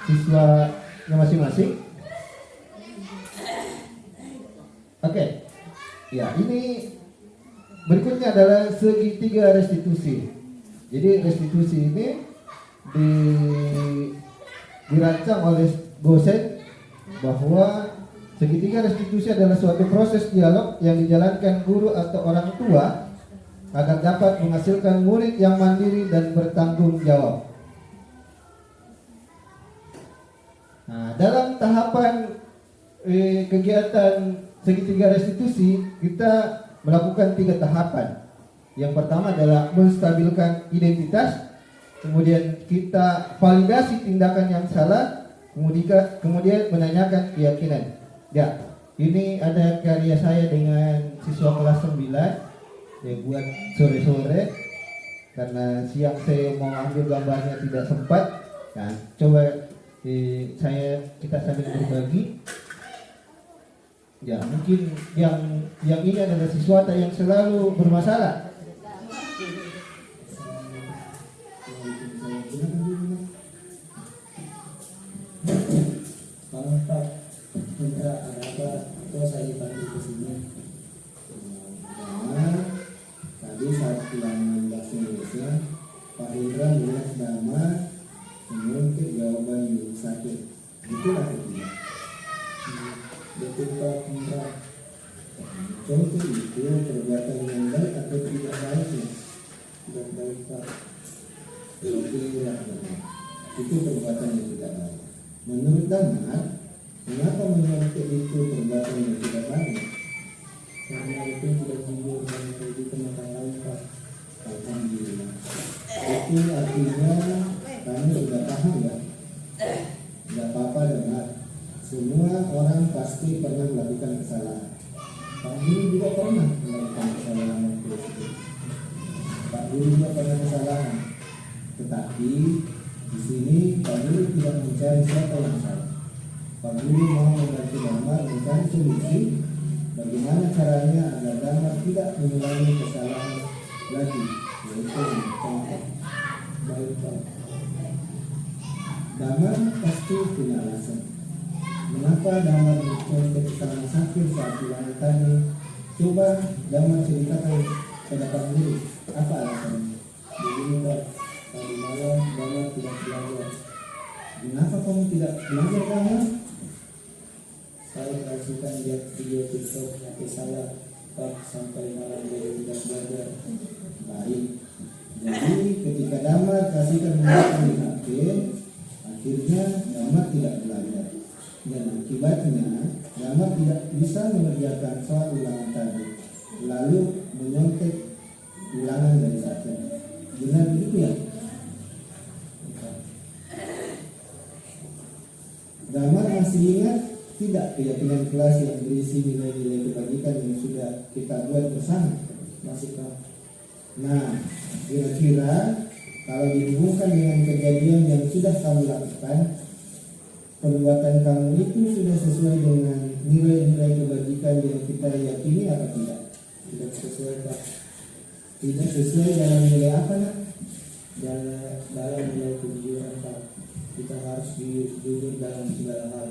siswanya masing-masing. Oke. Ya, ini berikutnya adalah segitiga restitusi. Jadi restitusi ini dirancang oleh dosen bahwa segitiga restitusi adalah suatu proses dialog yang dijalankan guru atau orang tua agar dapat menghasilkan murid yang mandiri dan bertanggung jawab. Nah, dalam tahapan kegiatan segitiga restitusi kita melakukan 3 tahapan. Yang pertama adalah menstabilkan identitas, kemudian kita validasi tindakan yang salah, kemudian menanyakan keyakinan. Ya, ini ada karya saya dengan siswa kelas 9. Saya buat sore-sore karena siang saya mau ambil gambarnya tidak sempat. Nah, coba kita sambil berbagi. Ya, mungkin yang ini adalah siswa yang selalu bermasalah. Pak, Indra, ada apa? Kok saya dipanggil ke sini? Karena tadi saat ulangan bahasa Indonesia, Pak Indra melihat Dhamma menyuntik jawaban yang sakit. Itulah tidak. Betul Pak Indra. Contoh itu perbuatan yang baik atau tidak baiknya? Tidak baik Pak. Itu perbuatan yang tidak baik. Menurut Dhamma, mengapa menyontek itu perbuatan yang tidak baik? Karena itu tidak jujur dan pergi ke makan lain Pak. Alhamdulillah. Itu artinya kami sudah paham ya. Tidak apa-apa dengar. Semua orang pasti pernah melakukan kesalahan. Pak Guru juga pernah melakukan kesalahan waktu itu. Pak Guru juga pernah kesalahan. Tetapi di sini Pak Guru tidak mencari siapa yang salah. Pak Guru mau membantu Dhamma mencari solusi bagaimana caranya agar Dhamma tidak mengulangi kesalahan lagi, yaitu contoh. Baik Pak. Dhamma pasti punya alasan. Mengapa Dhamma mencontek sama sakit saat ulangan tadi? Coba Dhamma ceritakan pada Pak Guru apa alasannya. Begini Pak, tadi malam Dhamma tidak belajar. Mengapa kamu tidak belajar Dhamma? Saya kasihkan lihat video TikTok HP saya Pak sampai malam dia tidak belajar. Baik. Jadi ketika Dhamma kasihkan di HP, akhirnya Dhamma tidak belajar. Dan akibatnya Dhamma tidak bisa mengerjakan soal ulangan tadi, lalu menyontek ulangan dari saya. Benar begitu ya? Dhamma masih ingat tidak keyakinan kelas yang berisi nilai-nilai kebajikan yang sudah kita buat bersama? Masih Pak? Nah, kira-kira kalau dihubungkan dengan kejadian yang sudah kamu lakukan, perbuatan kamu itu sudah sesuai dengan nilai-nilai kebajikan yang kita yakini apa tidak? Tidak sesuai Pak. Tidak sesuai dalam nilai apa nak? Dalam nilai kejujuran Pak. Kita harus jujur dalam segala hal.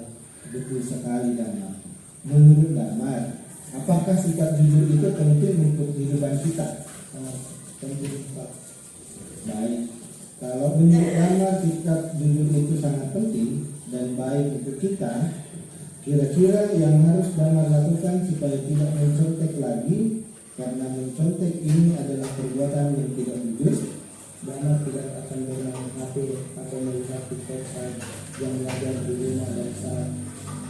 Betul sekali Dhamma. Menurut Dhamma, apakah sikap jujur itu penting untuk kehidupan kita? Penting Pak. Baik. Kalau menurut Dhamma sikap jujur itu sangat penting dan baik untuk kita, kira-kira yang harus Dhamma lakukan supaya tidak mencontek lagi, karena mencontek ini adalah perbuatan yang tidak jujur. Dhamma tidak akan bermain HP atau melihat TikTok saat yang belajar di rumah dan saat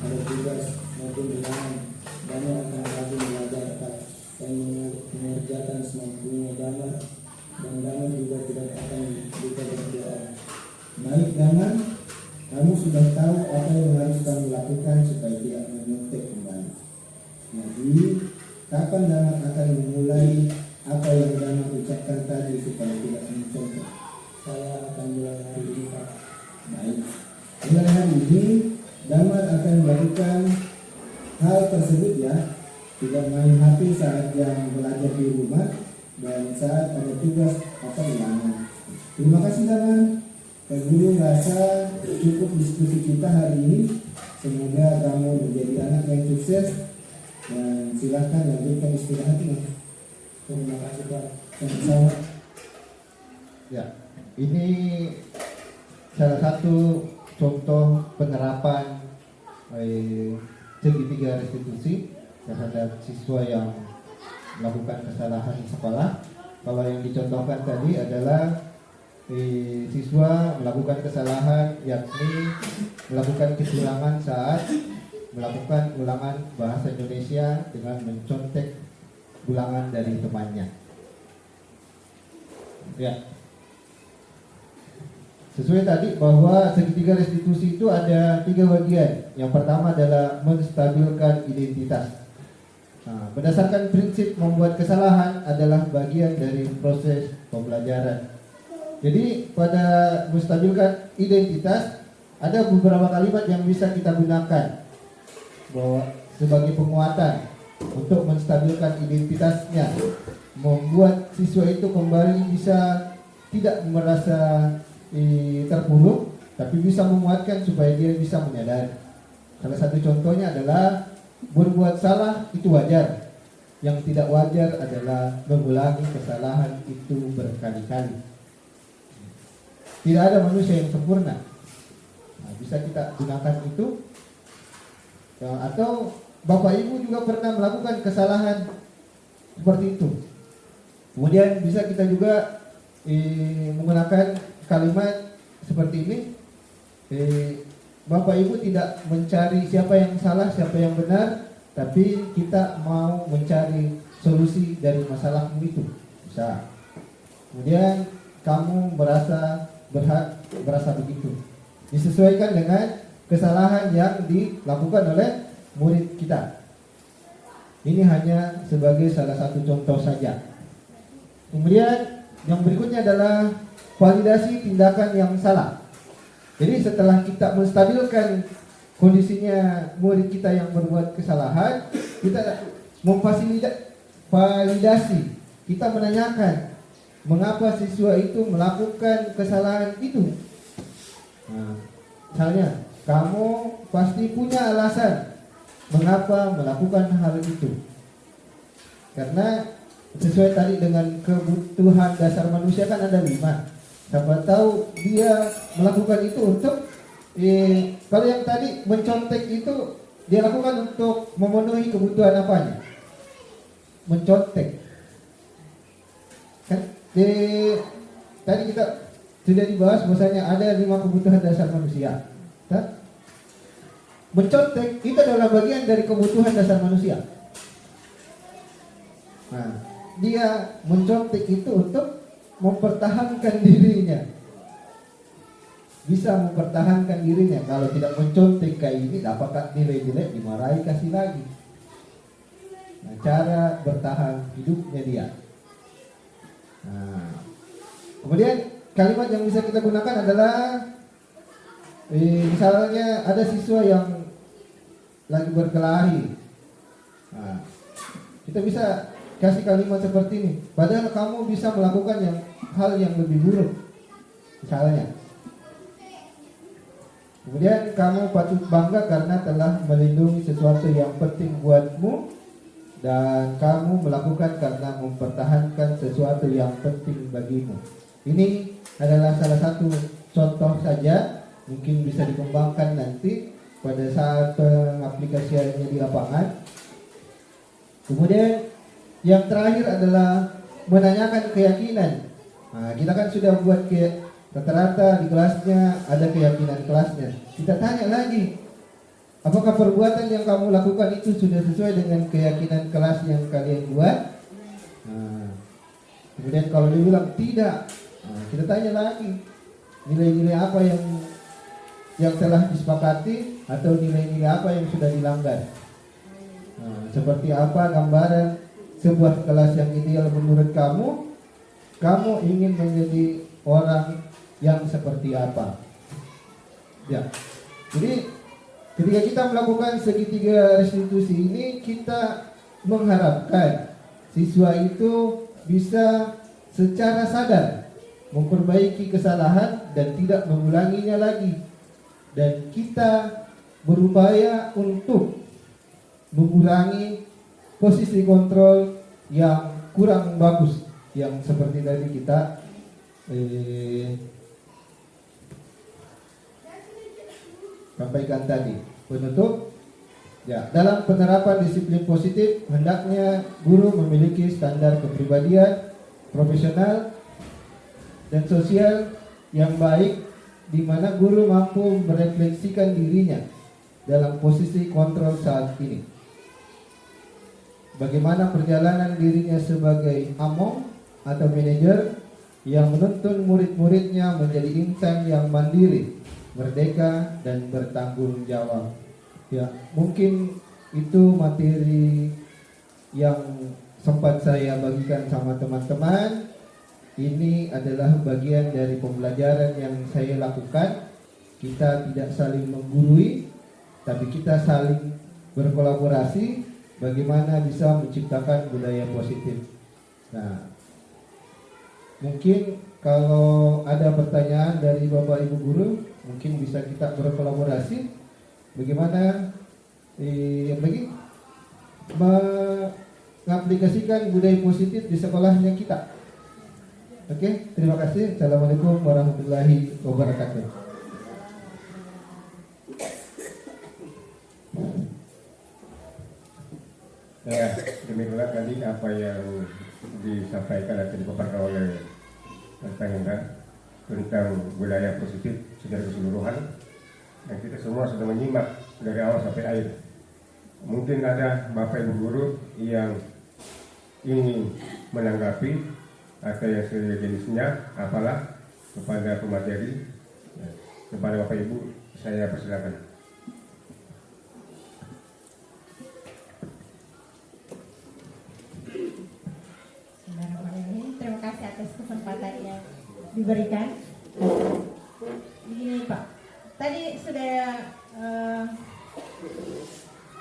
ada tugas maupun ulangan. Dhamma akan rajin belajar dan mengerjakan semampunya Dhamma, dan Dhamma juga tidak akan lupa berdoa. Baik Dhamma, kamu sudah tahu apa yang harus kamu lakukan supaya tidak menyontek kembali. Jadi, kapan Dhamma akan memulai apa yang Dhamma ucapkan tadi supaya tidak mencontek? Saya akan mulai hari ini Pak. Baik. Mulai hari ini Dhamma akan melakukan hal tersebut ya. Tidak main HP saat yang belajar di rumah dan saat ada tugas atau ulangan. Terima kasih Dhamma. Guru rasa cukup diskusi kita hari ini. Semoga kamu menjadi anak yang sukses dan silahkan lanjutkan istirahatnya. Terima kasih Pak. Sama-sama. Ya, ini salah satu contoh penerapan segitiga restitusi terhadap siswa yang melakukan kesalahan di sekolah. Kalau yang dicontohkan tadi adalah siswa melakukan kesalahan, yakni melakukan kecurangan saat melakukan ulangan bahasa Indonesia dengan mencontek ulangan dari temannya. Ya. Sesuai tadi bahwa segitiga restitusi itu ada 3 bagian. Yang pertama adalah menstabilkan identitas. Nah, berdasarkan prinsip membuat kesalahan adalah bagian dari proses pembelajaran. Jadi pada menstabilkan identitas ada beberapa kalimat yang bisa kita gunakan bahwa sebagai penguatan untuk menstabilkan identitasnya, membuat siswa itu kembali bisa tidak merasa terpuruk, tapi bisa menguatkan supaya dia bisa menyadari. Salah satu contohnya adalah berbuat salah itu wajar, yang tidak wajar adalah mengulangi kesalahan itu berkali-kali. Tidak ada manusia yang sempurna. Nah, bisa kita gunakan itu. Atau Bapak Ibu juga pernah melakukan kesalahan seperti itu. Kemudian bisa kita juga menggunakan kalimat seperti ini. Bapak Ibu tidak mencari siapa yang salah, siapa yang benar, tapi kita mau mencari solusi dari masalahmu itu. Bisa. Kemudian kamu merasa begitu. Disesuaikan dengan kesalahan yang dilakukan oleh murid kita. Ini hanya sebagai salah satu contoh saja. Kemudian yang berikutnya adalah validasi tindakan yang salah. Jadi setelah kita menstabilkan kondisinya murid kita yang berbuat kesalahan, kita memfasilitasi, kita menanyakan mengapa siswa itu melakukan kesalahan itu. Nah, misalnya, kamu pasti punya alasan mengapa melakukan hal itu. Karena sesuai tadi dengan kebutuhan dasar manusia kan ada 5. Siapa tahu dia melakukan itu untuk kalau yang tadi mencontek itu dia lakukan untuk memenuhi kebutuhan apanya? Mencontek. Kan tadi kita sudah dibahas bahwasanya ada 5 kebutuhan dasar manusia. Kan? Mencontek itu adalah bagian dari kebutuhan dasar manusia. Nah, dia mencontek itu untuk mempertahankan dirinya. Bisa mempertahankan dirinya. Kalau tidak mencontek kayak ini, dapat nilai jelek, dimarahi, kasih lagi. Nah, cara bertahan hidupnya dia. Nah, kemudian kalimat yang bisa kita gunakan adalah misalnya ada siswa yang lagi berkelahi. Nah, kita bisa kasih kalimat seperti ini. Padahal kamu bisa melakukan hal yang lebih buruk. Misalnya. Kemudian kamu patut bangga karena telah melindungi sesuatu yang penting buatmu. Dan kamu melakukan karena mempertahankan sesuatu yang penting bagimu. Ini adalah salah satu contoh saja. Mungkin bisa dikembangkan nanti pada saat pengaplikasiannya di lapangan. Kemudian yang terakhir adalah menanyakan keyakinan. Nah, kita kan sudah buat rata-rata di kelasnya ada keyakinan kelasnya. Kita tanya lagi, apakah perbuatan yang kamu lakukan itu sudah sesuai dengan keyakinan kelas yang kalian buat? Nah, kemudian kalau dia bilang tidak, nah, kita tanya lagi nilai-nilai apa yang telah disepakati atau nilai-nilai apa yang sudah dilanggar. Nah, seperti apa gambaran sebuah kelas yang ideal menurut kamu? Kamu ingin menjadi orang yang seperti apa? Ya, jadi ketika kita melakukan segitiga restitusi ini, kita mengharapkan siswa itu bisa secara sadar memperbaiki kesalahan dan tidak mengulanginya lagi. Dan kita berupaya untuk mengurangi posisi kontrol yang kurang bagus, yang seperti tadi kita sampaikan tadi. Penutup, ya, dalam penerapan disiplin positif hendaknya guru memiliki standar kepribadian profesional dan sosial yang baik di mana guru mampu merefleksikan dirinya dalam posisi kontrol saat ini. Bagaimana perjalanan dirinya sebagai among atau manajer yang menuntun murid-muridnya menjadi insan yang mandiri, merdeka, dan bertanggung jawab. Ya, mungkin itu materi yang sempat saya bagikan sama teman-teman. Ini adalah bagian dari pembelajaran yang saya lakukan. Kita tidak saling menggurui, tapi kita saling berkolaborasi bagaimana bisa menciptakan budaya positif. Nah, mungkin kalau ada pertanyaan dari Bapak Ibu guru, mungkin bisa kita berkolaborasi bagaimana mengaplikasikan budaya positif di sekolahnya kita. Oke, terima kasih. Assalamualaikum warahmatullahi wabarakatuh. Ya, demikianlah tadi apa yang disampaikan atau dipaparkan oleh Pak Hendra tentang budaya positif secara keseluruhan, dan kita semua sudah menyimak dari awal sampai akhir. Mungkin ada Bapak Ibu guru yang ingin menanggapi atau yang sejenisnya, apalah kepada pemateri, kepada Bapak Ibu saya persilakan. Terima kasih atas kesempatan yang diberikan. Begini Pak, tadi saya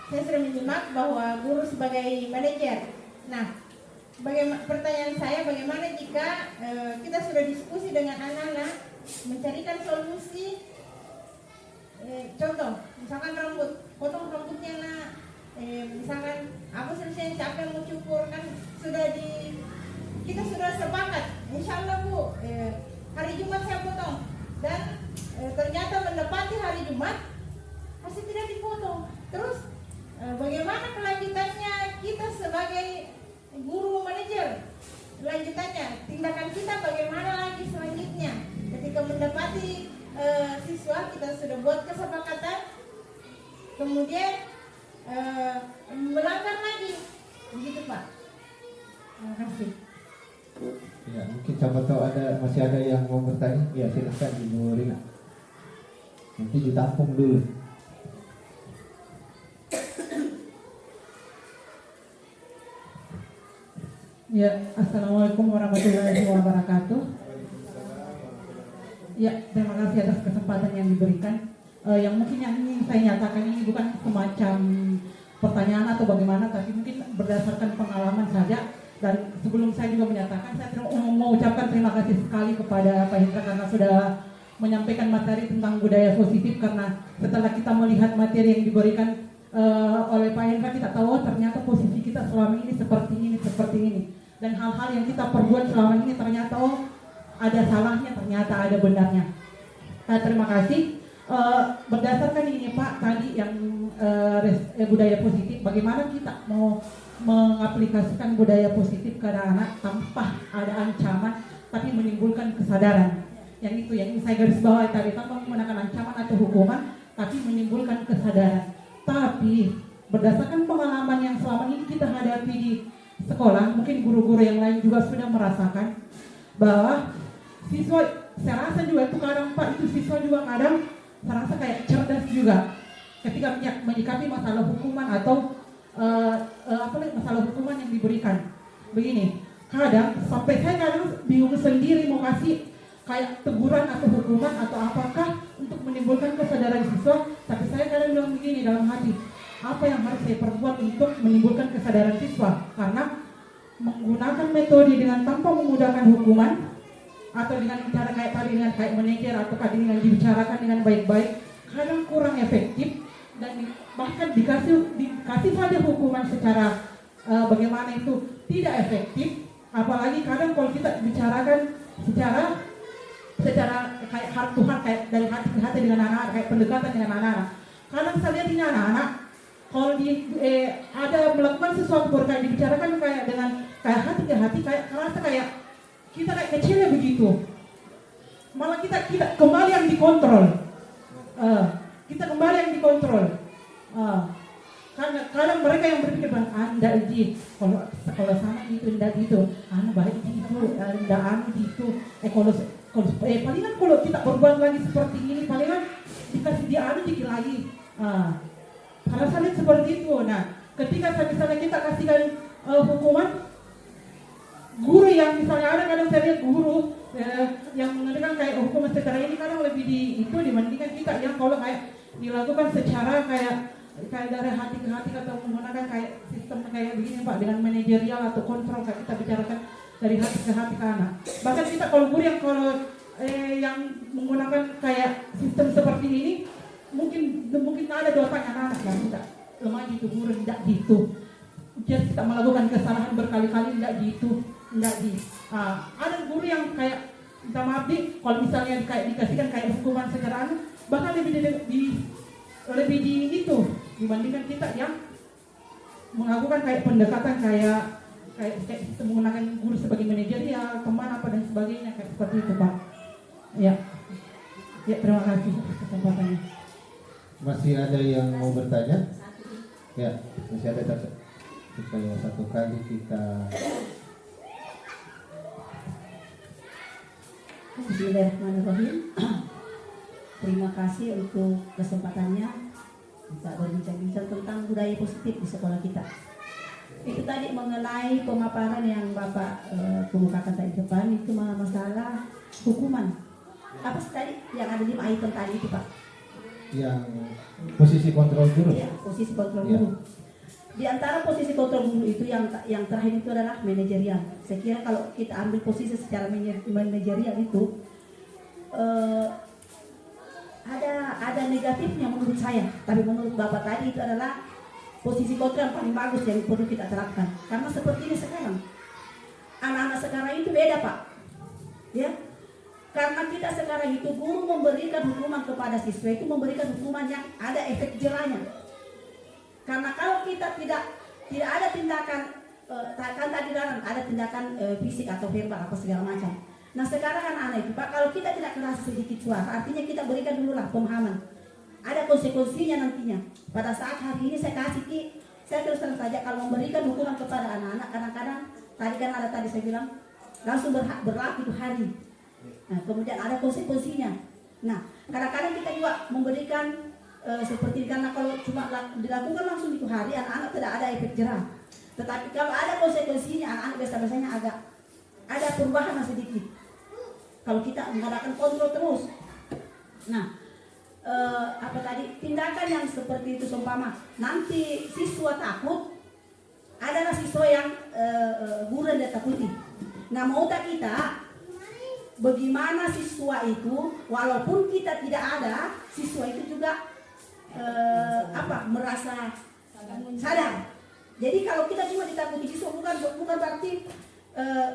sudah menyimak bahwa guru sebagai manajer. Nah, pertanyaan saya, bagaimana jika kita sudah diskusi dengan anak-anak, mencarikan solusi, contoh, misalkan potong rambutnya nak, misalkan apa solusinya, siapa yang mau cukur, kan kita sudah sepakat, insya Allah Bu, hari Jumat saya potong, dan ternyata mendapati hari Jumat masih tidak dipotong. Terus bagaimana kelanjutannya kita sebagai guru manajer? Lanjutannya, tindakan kita bagaimana lagi selanjutnya? Ketika mendapati siswa, kita sudah buat kesepakatan, kemudian melanggar lagi, begitu Pak. Terima kasih. Ya, mungkin siapa tahu masih ada yang mau bertanya. Ya, silakan Ibu Rina. Nanti ditampung dulu. Ya, assalamualaikum warahmatullahi wabarakatuh. Ya, terima kasih atas kesempatan yang diberikan. Yang mungkin yang ingin saya nyatakan ini bukan semacam pertanyaan atau bagaimana, tapi mungkin berdasarkan pengalaman saja. Dan sebelum saya juga menyatakan, saya mau ucapkan terima kasih sekali kepada Pak Hendra karena sudah menyampaikan materi tentang budaya positif. Karena setelah kita melihat materi yang diberikan oleh Pak Hendra, kita tahu ternyata posisi kita selama ini seperti ini. Dan hal-hal yang kita perbuat selama ini ternyata ada salahnya, ternyata ada benarnya. Terima kasih. Berdasarkan ini Pak tadi yang budaya positif, bagaimana kita mau mengaplikasikan budaya positif ke anak tanpa ada ancaman tapi menimbulkan kesadaran. Yang itu yang saya garis bawahi tadi, tanpa menggunakan ancaman atau hukuman tapi menimbulkan kesadaran. Tapi berdasarkan pengalaman yang selama ini kita hadapi di sekolah, mungkin guru-guru yang lain juga sudah merasakan bahwa siswa, saya rasa juga itu kadang Pak, itu siswa juga kadang saya rasa kayak cerdas juga ketika menyikapi masalah hukuman atau masalah hukuman yang diberikan. Begini, kadang sampai saya kadang bingung sendiri mau kasih kayak teguran atau hukuman atau apakah untuk menimbulkan kesadaran siswa. Tapi saya kadang bilang begini dalam hati, apa yang harus saya perbuat untuk menimbulkan kesadaran siswa? Karena menggunakan metode dengan tanpa menggunakan hukuman atau dengan cara kayak tadi dengan kayak manajer atau dengan dibicarakan dengan baik-baik kadang kurang efektif, dan bahkan dikasih saja hukuman secara bagaimana itu tidak efektif. Apalagi kadang kalau kita bicarakan secara kayak heart to heart, kayak dari hati ke hati dengan anak-anak, kayak pendekatan dengan anak-anak. Kadang saya lihat ini anak-anak kalau ada melakukan sesuatu kayak dibicarakan kayak dengan kayak hati ke hati, kayak merasa kayak kita kayak kecilnya begitu. malah kita kembali yang dikontrol. Kita kembali yang dikontrol. Karena kadang mereka yang berpikir bang, anda uji kalau sama gitu, anda gitu, anda baik gitu, anda gitu. Palingan kalau kita berbuat lagi seperti ini, palingan dikasih dia dikit lagi. Karena saya lihat seperti itu. Nah, ketika misalnya kita kasihkan hukuman, guru yang misalnya ada kadang saya lihat guru yang mengadakan kayak hukuman secara ini kadang lebih itu dibandingkan kita yang kalau kayak dilakukan secara kayak dari hati ke hati atau menggunakan kayak sistem kayak begini Pak, dengan manajerial atau kontrol kayak kita bicarakan dari hati ke anak. Bahkan kita kalau guru yang yang menggunakan kayak sistem seperti ini mungkin ada doanya anak-anak yang tidak lemah gitu, guru tidak gitu. Jadi kita melakukan kesalahan berkali-kali tidak gitu, ada guru yang kayak minta maaf kalau misalnya kayak dikasihkan kayak hukuman secara bahkan lebih di itu dibandingkan kita yang melakukan kayak pendekatan kayak menggunakan guru sebagai manajerial, teman apa dan sebagainya kayak seperti itu Pak. Ya terima kasih kesempatannya. Masih ada yang mau bertanya? Ya, masih ada satu. Supaya satu kali kita. Bismillahirrahmanirrahim. Terima kasih untuk kesempatannya bisa berbincang-bincang tentang budaya positif di sekolah kita. Itu tadi mengenai pemaparan yang Bapak kemukakan tadi depan itu masalah hukuman. Apa sih tadi yang ada 5 item tadi itu Pak? Yang posisi kontrol guru. Ya, posisi kontrol guru. Di antara posisi kontrol guru itu yang terakhir itu adalah manajerial. Saya kira kalau kita ambil posisi secara manajerial itu ada negatifnya menurut saya. Tapi menurut Bapak tadi itu adalah posisi kontrol yang paling bagus yang perlu kita terapkan. Karena seperti ini sekarang, anak-anak sekarang itu beda Pak. Ya, karena kita sekarang itu guru memberikan hukuman kepada siswa itu memberikan hukuman yang ada efek jerahnya. Karena kalau kita tidak ada tindakan kan tadi ada tindakan fisik atau verbal apa segala macam. Nah sekarang anak-anak itu Pak, kalau kita tidak keras sedikit suara, artinya kita berikan dulu lah pemahaman. Ada konsekuensinya nantinya. Pada saat hari ini saya kasih saya terus terang saja kalau memberikan hukuman kepada anak-anak, kadang-kadang tadi kan ada tadi saya bilang langsung berlaku itu hari. Nah, kemudian ada konsekuensinya. Nah, kadang-kadang kita juga memberikan seperti karena kalau cuma dilakukan langsung itu hari, anak-anak tidak ada efek jerah. Tetapi kalau ada konsekuensinya, anak-anak biasanya agak ada perubahan sedikit. Kalau kita mengadakan kontrol terus. Nah, apa tadi tindakan yang seperti itu seumpama nanti siswa takut, adalah siswa yang guru yang dia takuti. Nah, mau tak kita bagaimana siswa itu walaupun kita tidak ada, siswa itu juga merasa sadar. Jadi kalau kita cuma ditakuti siswa bukan berarti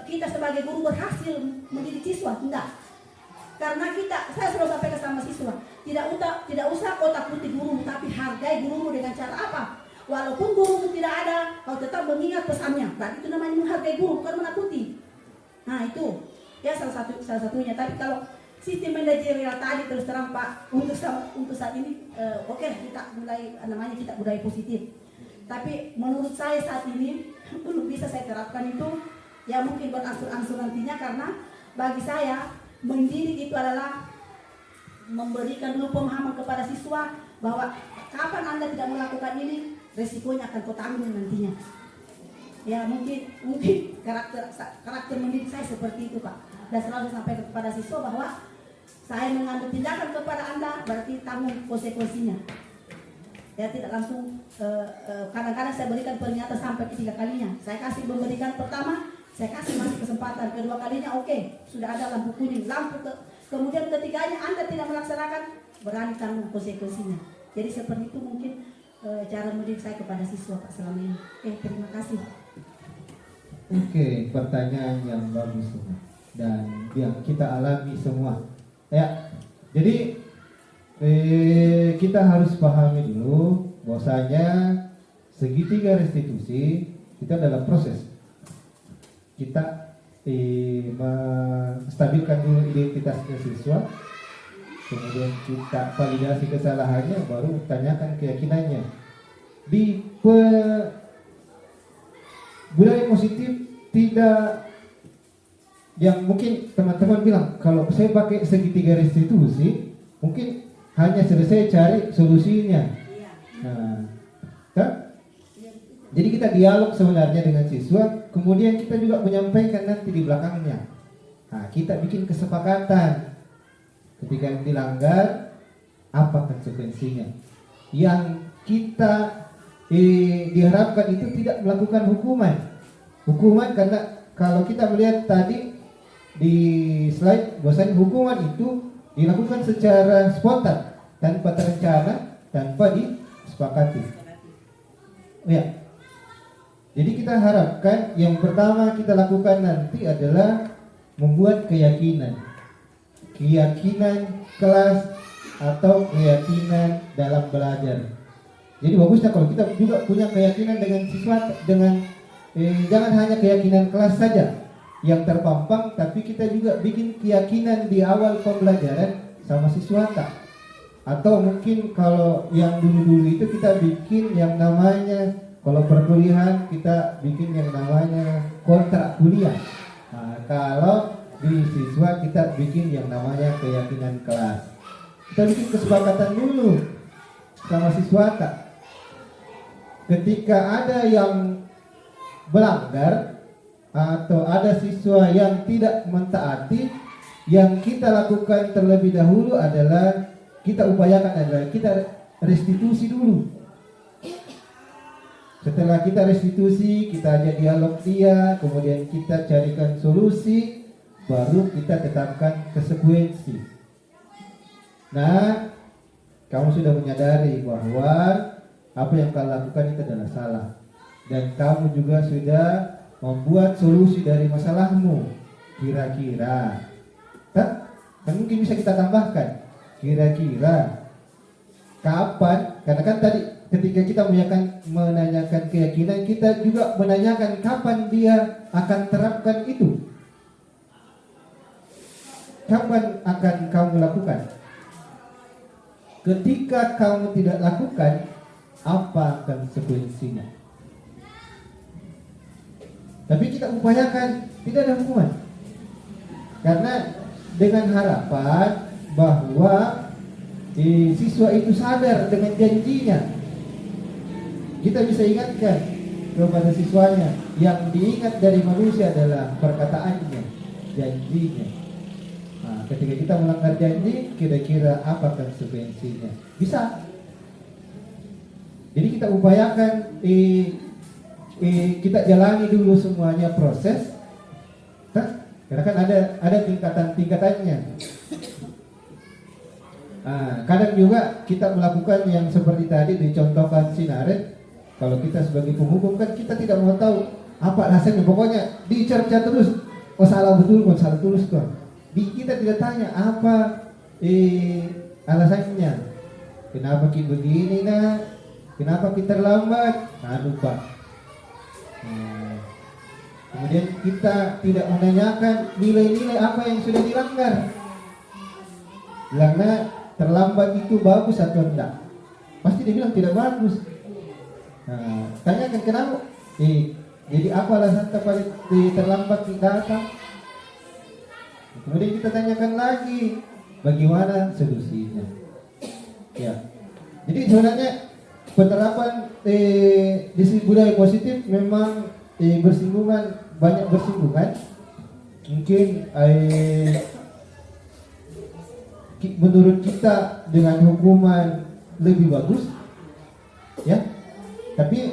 kita sebagai guru berhasil mendidik siswa, enggak. Karena saya selalu sampaikan sama siswa, tidak usah kau takuti guru, tapi hargai gurumu dengan cara apa? Walaupun gurumu tidak ada, kau tetap mengingat pesannya. Berarti itu namanya menghargai guru, bukan menakuti. Nah itu ya salah satunya. Tapi kalau sistem manajerial tadi terus terang Pak, untuk saat ini oke, kita mulai namanya kita budaya positif. Tapi menurut saya saat ini belum bisa saya terapkan itu, ya mungkin berangsur-angsur nantinya, karena bagi saya mendidik itu adalah memberikan dulu pemahaman kepada siswa bahwa kapan Anda tidak melakukan ini, resikonya akan kau tanggung nantinya. Ya mungkin karakter mendidik saya seperti itu Pak. Dan selalu sampaikan kepada siswa bahwa saya mengambil tindakan kepada Anda berarti tanggung konsekuensinya. Ya tidak langsung kadang-kadang saya berikan peringatan sampai 3 kalinya. Saya kasih memberikan pertama, saya kasih masih kesempatan, kedua kalinya oke, sudah ada lampu kuning, kemudian ketiganya Anda tidak melaksanakan, berani tanggung konsekuensinya. Jadi seperti itu mungkin cara mendidik saya kepada siswa Pak selama ini. Terima kasih. Oke, pertanyaan yang bagus semua dan yang kita alami semua. Ya, jadi kita harus pahami dulu bahwasanya segitiga restitusi itu adalah proses. Kita menstabilkan dulu identitasnya siswa, kemudian kita validasi kesalahannya, baru tanyakan keyakinannya. Di budaya positif tidak, yang mungkin teman-teman bilang kalau saya pakai segitiga restitusi mungkin hanya selesai cari solusinya. Nah, kan? Jadi kita dialog sebenarnya dengan siswa, kemudian kita juga menyampaikan nanti di belakangnya. Nah, kita bikin kesepakatan ketika dilanggar apa konsekuensinya. Yang kita diharapkan itu tidak melakukan hukuman karena kalau kita melihat tadi di slide bahwasanya hukuman itu dilakukan secara spontan, tanpa terencana, tanpa disepakati. Ya. Jadi kita harapkan yang pertama kita lakukan nanti adalah membuat keyakinan kelas atau keyakinan dalam belajar. Jadi bagusnya kalau kita juga punya keyakinan dengan siswa, dengan jangan hanya keyakinan kelas saja yang terpampang, tapi kita juga bikin keyakinan di awal pembelajaran sama siswa. Atau mungkin kalau yang dulu-dulu itu kita bikin yang namanya, kalau perkuliahan kita bikin yang namanya kontrak kuliah. Nah, kalau di siswa kita bikin yang namanya keyakinan kelas. Kita bikin kesepakatan dulu sama siswa. Ketika ada yang melanggar atau ada siswa yang tidak mentaati, yang kita lakukan terlebih dahulu adalah kita upayakan adalah kita restitusi dulu. Setelah kita restitusi, kita ajak dialog dia, kemudian kita carikan solusi, baru kita tetapkan konsekuensi. Nah, kamu sudah menyadari bahwa apa yang kau lakukan itu adalah salah, dan kamu juga sudah membuat solusi dari masalahmu. Kira-kira, kan mungkin bisa kita tambahkan. Kira-kira kapan? Karena kan tadi ketika kita menanyakan keyakinan, kita juga menanyakan kapan dia akan terapkan itu. Kapan akan kamu lakukan? Ketika kamu tidak lakukan, apa konsekuensinya? Tapi kita upayakan tidak ada hukuman, karena dengan harapan bahwa siswa itu sadar dengan janjinya. Kita bisa ingatkan kepada siswanya, yang diingat dari manusia adalah perkataannya, janjinya. Nah, ketika kita melanggar janji, kira-kira apa konsekuensinya? Bisa. Jadi kita upayakan kita jalani dulu semuanya proses, karena kan ada tingkatan-tingkatannya. Nah, kadang juga kita melakukan yang seperti tadi dicontohkan Sinaren. Kalau kita sebagai penghukum kan kita tidak mau tahu apa alasannya, pokoknya dicerca terus. Oh salah betul, oh salah terus kok. Kita tidak tanya apa alasannya. Kenapa kita begini nak? Kenapa kita terlambat? Lupa. Kemudian kita tidak menanyakan nilai-nilai apa yang sudah dilanggar. Karena terlambat itu bagus atau enggak? Pasti dia bilang tidak bagus. Nah, tanyakan kenapa? Jadi apa alasan terlambat datang? Kemudian kita tanyakan lagi bagaimana solusinya. Ya. Jadi sebenarnya penerapan di budaya positif memang banyak bersinggungan. Mungkin menurut kita dengan hukuman lebih bagus, ya. Tapi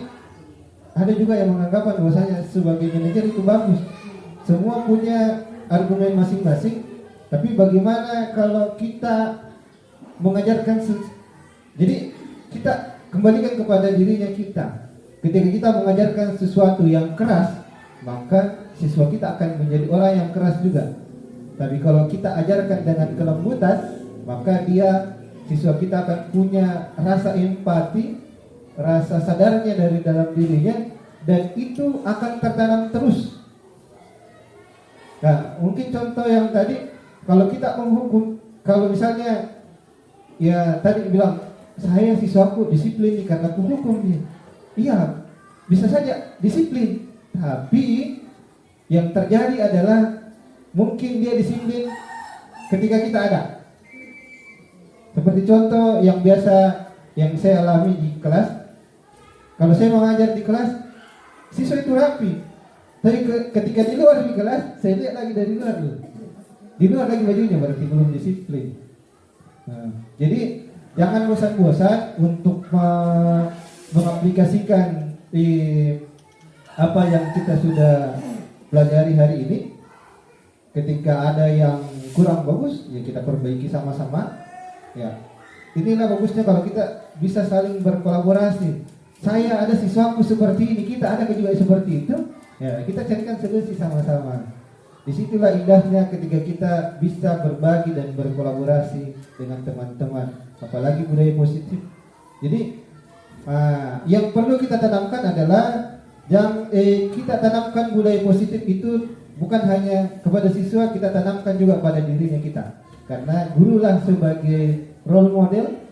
ada juga yang menganggap bahwasanya sebagai manajer itu bagus. Semua punya argumen masing-masing. Tapi bagaimana kalau kita mengajarkan jadi kita kembalikan kepada dirinya kita. Ketika kita mengajarkan sesuatu yang keras, maka siswa kita akan menjadi orang yang keras juga. Tapi kalau kita ajarkan dengan kelembutan, maka siswa kita akan punya rasa empati, rasa sadarnya dari dalam dirinya, dan itu akan tertanam terus. Nah, mungkin contoh yang tadi, kalau kita menghukum, kalau misalnya ya tadi bilang saya siswaku disiplin nih karena aku hukum dia. Iya, bisa saja disiplin, tapi yang terjadi adalah mungkin dia disiplin ketika kita ada. Seperti contoh yang biasa yang saya alami di kelas, kalau saya mengajar di kelas, siswa itu rapi. Tapi ketika di luar di kelas, saya lihat lagi dari luar dulu. Di luar lagi bajunya, berarti belum disiplin. Nah, jadi jangan bosan-bosan untuk mengaplikasikan apa yang kita sudah pelajari hari ini. Ketika ada yang kurang bagus, ya kita perbaiki sama-sama. Ya, inilah bagusnya kalau kita bisa saling berkolaborasi. Saya ada siswaku seperti ini, kita ada juga seperti itu. Ya, kita carikan solusi sama-sama. Disitulah indahnya ketika kita bisa berbagi dan berkolaborasi dengan teman-teman, apalagi budaya positif. Jadi yang perlu kita tanamkan adalah kita tanamkan budaya positif itu bukan hanya kepada siswa, kita tanamkan juga pada dirinya kita. Karena gurulah sebagai role model,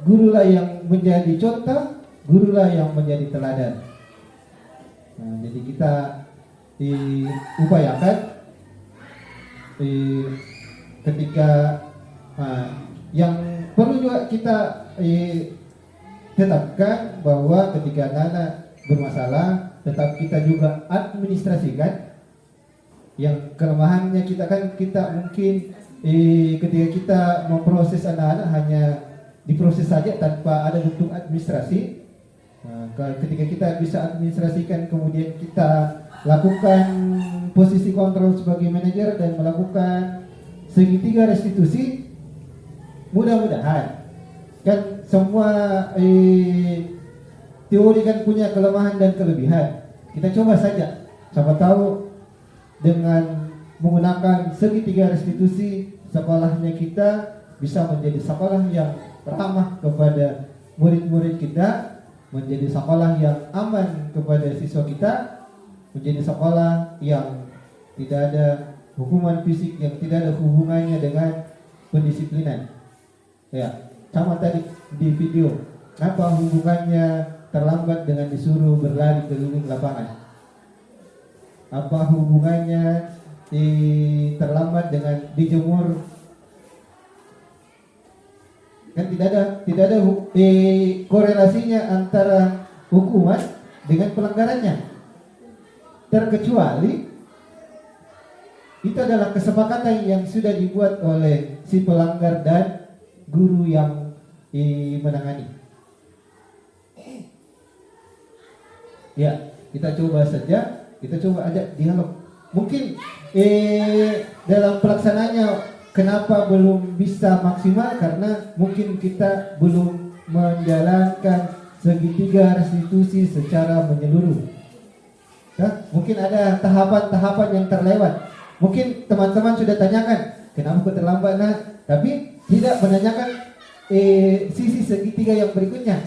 gurulah yang menjadi contoh, gurulah yang menjadi teladan. Nah, jadi kita diupayakan ketika yang perlu juga kita tetapkan bahwa ketika anak-anak bermasalah, tetap kita juga administrasikan. Yang kelemahannya kita mungkin ketika kita memproses anak-anak hanya diproses saja tanpa ada bentuk administrasi. Nah, ketika kita bisa administrasikan, kemudian kita lakukan posisi kontrol sebagai manajer dan melakukan segitiga restitusi, mudah-mudahan kan semua teori kan punya kelemahan dan kelebihan. Kita coba saja, siapa tahu dengan menggunakan segitiga restitusi, sekolahnya kita bisa menjadi sekolah yang ramah kepada murid-murid kita, menjadi sekolah yang aman kepada siswa kita, menjadi sekolah yang tidak ada hukuman fisik, yang tidak ada hubungannya dengan pendisiplinan. Ya, sama tadi di video, apa hubungannya terlambat dengan disuruh berlari keliling lapangan? Apa hubungannya terlambat dengan dijemur? Kan tidak ada korelasinya antara hukuman dengan pelanggarannya, terkecuali itu adalah kesepakatan yang sudah dibuat oleh si pelanggar dan guru yang menangani. Ya, kita coba saja, kita coba ajak dialog. Mungkin dalam pelaksanaannya kenapa belum bisa maksimal, karena mungkin kita belum menjalankan segitiga restitusi secara menyeluruh. Nah, mungkin ada tahapan-tahapan yang terlewat. Mungkin teman-teman sudah tanyakan, kenapa kok terlambat nak? Tapi tidak menanyakan sisi segitiga yang berikutnya.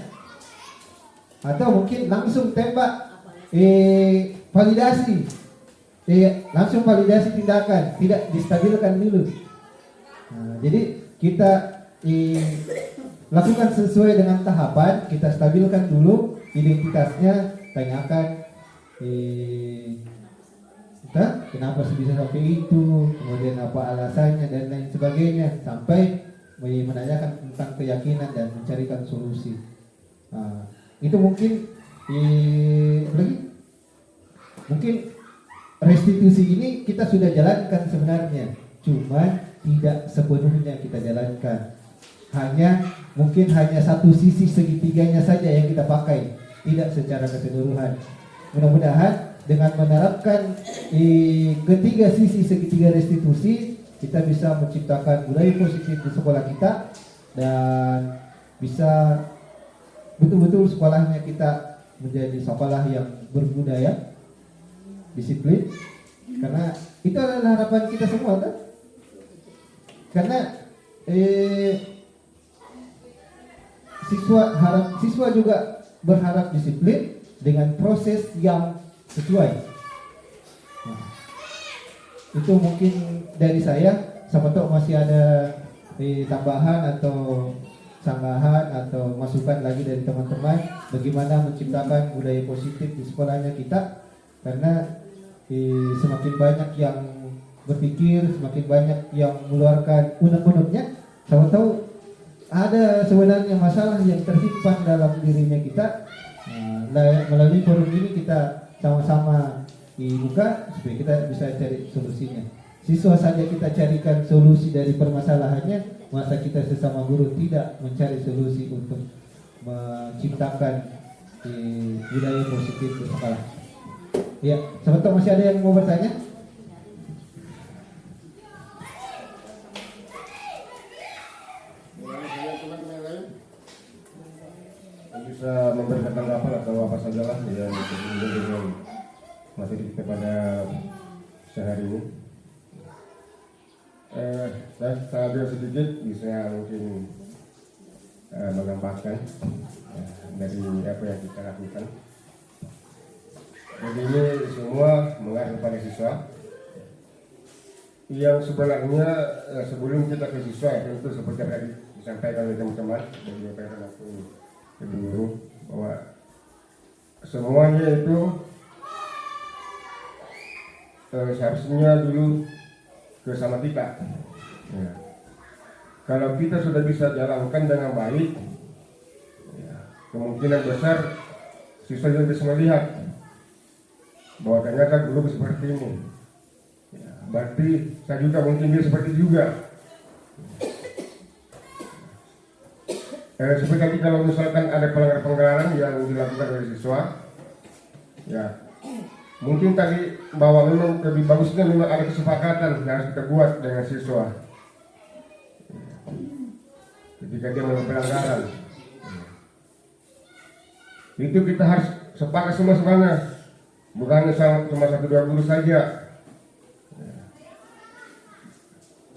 Atau mungkin langsung tembak validasi. Langsung validasi tindakan, tidak distabilkan dulu. Nah, jadi kita lakukan sesuai dengan tahapan, kita stabilkan dulu identitasnya, tanyakan kenapa bisa sampai itu, kemudian apa alasannya dan lain sebagainya, sampai menanyakan tentang keyakinan dan mencarikan solusi. Nah, itu mungkin mungkin restitusi ini kita sudah jalankan sebenarnya, cuma tidak sepenuhnya kita jalankan. Mungkin hanya satu sisi segitiganya saja yang kita pakai, tidak secara keseluruhan. Mudah-mudahan dengan menerapkan ketiga sisi segitiga restitusi, kita bisa menciptakan budaya positif di sekolah kita dan bisa betul-betul sekolahnya kita menjadi sekolah yang berbudaya, disiplin, karena itu adalah harapan kita semua kan? Karena siswa juga berharap disiplin dengan proses yang sesuai. Nah, Itu mungkin dari saya, siapa tahu masih ada tambahan atau sanggahan atau masukan lagi dari teman-teman bagaimana menciptakan budaya positif di sekolahnya kita, karena semakin banyak yang berpikir, semakin banyak yang mengeluarkan unek-uneknya, siapa tahu ada sebenarnya masalah yang tersimpan dalam dirinya kita. Melalui forum ini kita sama-sama dibuka supaya kita bisa cari solusinya. Siswa saja kita carikan solusi dari permasalahannya, masa kita sesama guru tidak mencari solusi untuk menciptakan budaya positif di sekolah. Ya, siapa tahu masih ada yang mau bertanya? Bisa memberikan tanggapan atau apa saja lah yang dengan materi kita pada sehari ini. Saya ambil sedikit bisa mungkin menambahkan dari apa yang kita lakukan. Jadi ini semua mengacu pada siswa. Yang sebenarnya sebelum kita ke siswa itu seperti tadi disampaikan oleh teman-teman dan disampaikan aku guru bahwa semuanya itu seharusnya dulu bersama kita. Ya. Kalau kita sudah bisa jalankan dengan baik, ya, kemungkinan besar siswa juga bisa melihat bahwa ternyata guru seperti ini. Ya, berarti saya juga mungkin dia seperti juga. Seperti tadi kalau misalkan ada pelanggaran yang dilakukan oleh siswa, ya mungkin tadi bahwa memang lebih bagusnya memang ada kesepakatan yang harus kita buat dengan siswa ketika dia melakukan pelanggaran. Itu kita harus sepakat semua-semuanya, bukannya cuma 1-2 guru saja.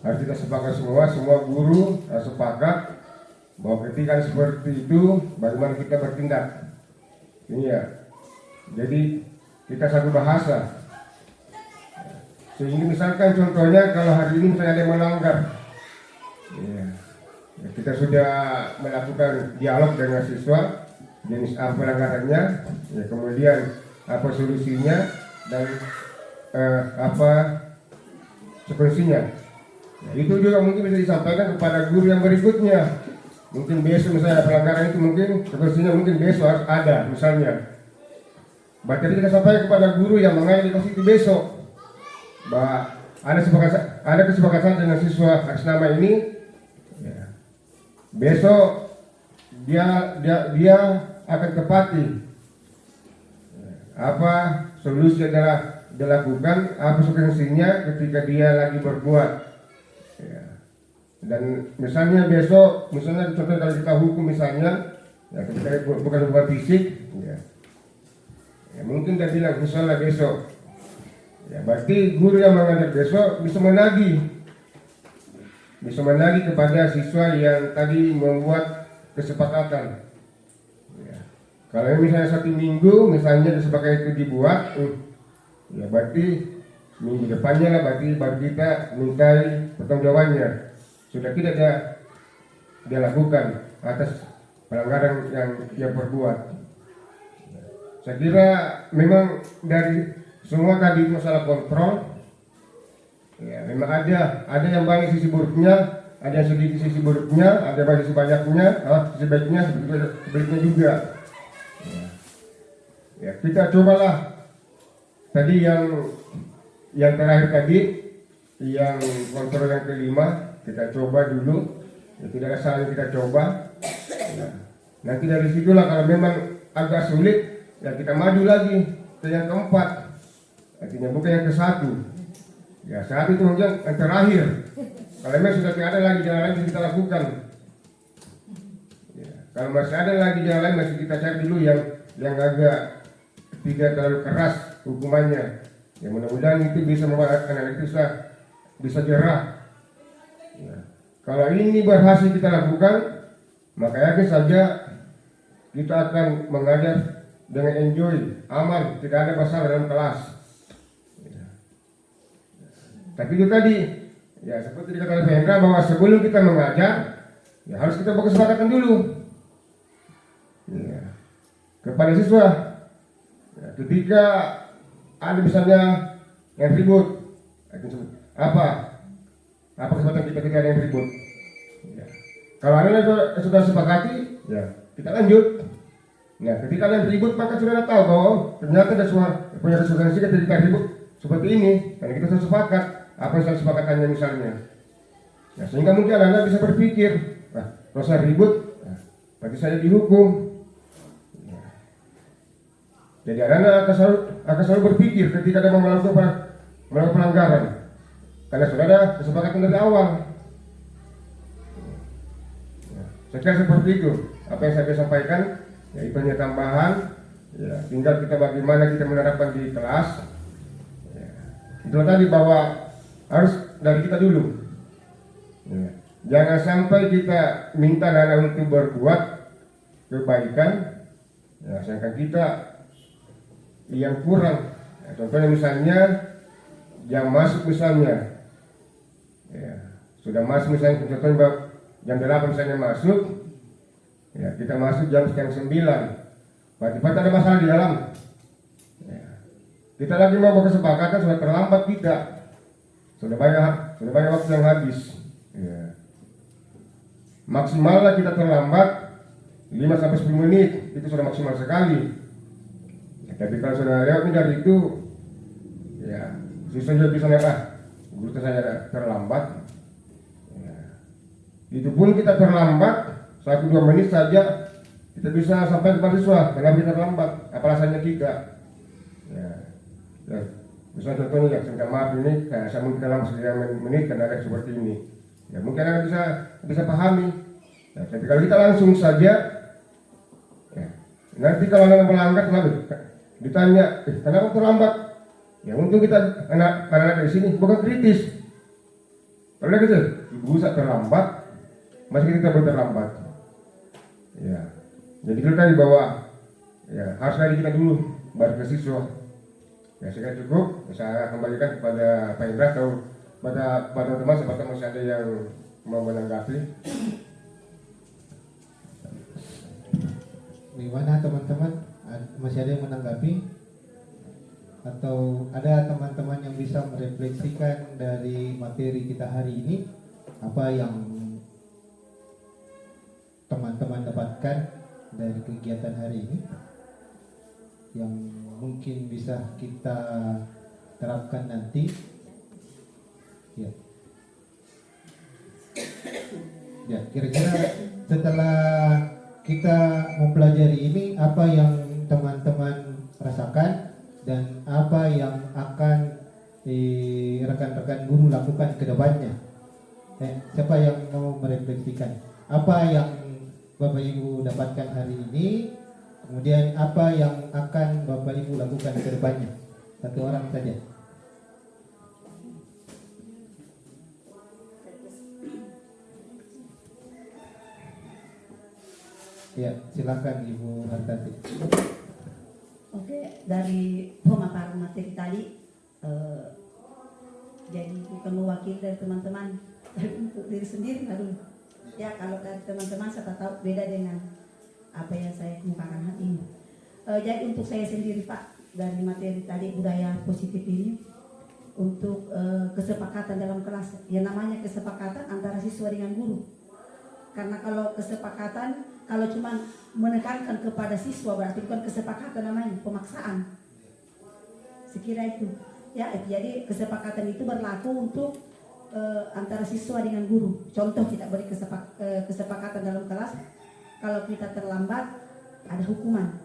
Harus kita sepakat semua guru harus sepakat bahwa ketika seperti itu bagaimana kita bertindak. Ini ya. Jadi kita satu bahasa. Sehingga misalkan contohnya kalau hari ini misalnya ada yang melanggar, ya, kita sudah melakukan dialog dengan siswa jenis apa pelanggarannya, ya, kemudian apa solusinya dan apa solusinya. Ya, itu juga mungkin bisa disampaikan kepada guru yang berikutnya. Mungkin besok misalnya pelanggaran itu mungkin solusinya mungkin besok harus ada misalnya. Berarti kita sampaikan kepada guru yang mengajar di kelas itu besok bahwa ada kesepakatan dengan siswa atas nama ini. Ya. Besok dia akan tepati apa solusi adalah dilakukan, apa solusinya ketika dia lagi berbuat. Ya. Dan misalnya besok, misalnya contoh kalau kita hukum misalnya, ya ketika bukan fisik, ya. Ya, mungkin dia bilang misalnya besok, ya berarti guru yang mengajar besok bisa menagih kepada siswa yang tadi membuat kesepakatan. Ya. Kalau misalnya 1 minggu, misalnya kesepakatan itu dibuat, ya berarti minggu depannya lah berarti baru kita mintai pertanggungjawabannya. Sudah tidak dia lakukan atas pelanggaran yang dia perbuat. Saya kira memang dari semua tadi masalah kontrol, ya memang ada yang banyak sisi buruknya, ada yang sedikit sisi buruknya, ada yang sisi banyaknya, sisi baiknya, sebaliknya juga. Ya kita cobalah tadi yang terakhir tadi, yang kontrol yang kelima kita coba dulu, ya, tidak ada salah kita coba. Ya. Nanti dari situlah kalau memang agak sulit, ya kita maju lagi ke yang keempat, artinya bukan yang ke-1. Ya saat itu mungkin yang terakhir. Kalau memang sudah tidak ada lagi jalan lain yang kita lakukan. Ya, kalau masih ada lagi jalan lain masih kita cari dulu yang agak tidak terlalu keras hukumannya. Ya mudah-mudahan itu bisa membuat anak itu bisa jerah. Ya. Kalau ini berhasil kita lakukan, maka yakin saja kita akan mengajar dengan enjoy, aman, tidak ada masalah dalam kelas. Tapi itu tadi, ya seperti dikatakan Pak Hendra bahwa sebelum kita mengajar, ya harus kita buat kesepakatan dulu. Ya. Kepada siswa, ya, ketika ada misalnya yang ribut, apa kesempatan kita ketika ada yang ribut? Ya. Kalau ada yang sudah sepakati, ya kita lanjut. Nah, ketika ada yang ribut maka sudah tahu bahwa ternyata ada punya konsekuensi ketika ribut seperti ini, karena kita sudah sepakat apa yang sepakatannya misalnya. Ya, sehingga mungkin anak-anak bisa berpikir, kalau saya ribut, berarti saya dihukum. Ya. Jadi anak-anak akan selalu berpikir ketika ada melakukan pelanggaran, karena sudah ada kesepakatan dari awal. Ya. Saya kira seperti itu. Apa yang saya sampaikan, ya itu hanya tambahan. Ya, tinggal kita bagaimana kita menerapkan di kelas. Ya. Itu tadi bahwa harus dari kita dulu. Ya. Jangan sampai kita minta anak untuk berbuat kebaikan, ya, sedangkan kita yang kurang. Ya, contohnya misalnya yang masuk misalnya, ya, sudah masuk misalnya contohnya jam 8 misalnya masuk, ya, kita masuk jam setengah 9, berarti ada masalah di dalam. Ya. Kita lagi mau berkesepakatan sudah terlambat kita, sudah banyak waktu yang habis. Ya. Maksimalnya kita terlambat 5-10 menit, itu sudah maksimal sekali. Ya, tapi kalau sudah lewat dari itu, ya siswa juga bisa lihat, guru saya terlambat. Ya. Itu pun kita terlambat 1-2 menit saja, kita bisa sampai kepada siswa. Kenapa kita terlambat? Apa alasannya kita? Ya. Ya. Misalnya contohnya, ya, saya maaf ini, saya mungkin dalam 9 menit karena ada seperti ini. Ya mungkin Anda bisa pahami. Ya, tapi kalau kita langsung saja, ya, nanti kalau Anda melanggar lalu ditanya, kenapa terlambat? Ya untung kita anak-anak di sini bukan kritis. Kalau gitu, ibu saat terlambat, masih kita terlambat. Ya, jadi kita tadi bahwa ya harus dari kita dulu, baru ke siswa. Ya saya cukup, saya kembalikan kepada Pak Indra atau pada teman seperti masih ada yang mau menanggapi. Gimana teman-teman? Masih ada yang menanggapi? Atau ada teman-teman yang bisa merefleksikan dari materi kita hari ini, apa yang teman-teman dapatkan dari kegiatan hari ini yang mungkin bisa kita terapkan nanti? Ya. Ya, kira-kira setelah kita mempelajari ini, apa yang teman-teman rasakan dan apa yang akan rekan-rekan guru lakukan ke depannya? Siapa yang mau merefleksikan apa yang Bapak Ibu dapatkan hari ini, kemudian apa yang akan Bapak Ibu lakukan ke depannya? Satu orang saja. Ya, silakan Ibu Hartati. Oke, dari pemaparan materi tadi, jadi bukan mewakili dari teman-teman, tapi untuk diri sendiri dulu. Ya, kalau dari teman-teman saya tahu beda dengan apa yang saya kemukakan hari ini. Jadi untuk saya sendiri Pak, dari materi tadi budaya positif ini, untuk kesepakatan dalam kelas, yang namanya kesepakatan antara siswa dengan guru. Karena kalau kesepakatan, kalau cuma menekankan kepada siswa berarti bukan kesepakatan, namanya pemaksaan. Sekira itu. Ya, jadi kesepakatan itu berlaku untuk antara siswa dengan guru. Contoh kita beri kesepakatan dalam kelas, kalau kita terlambat ada hukuman.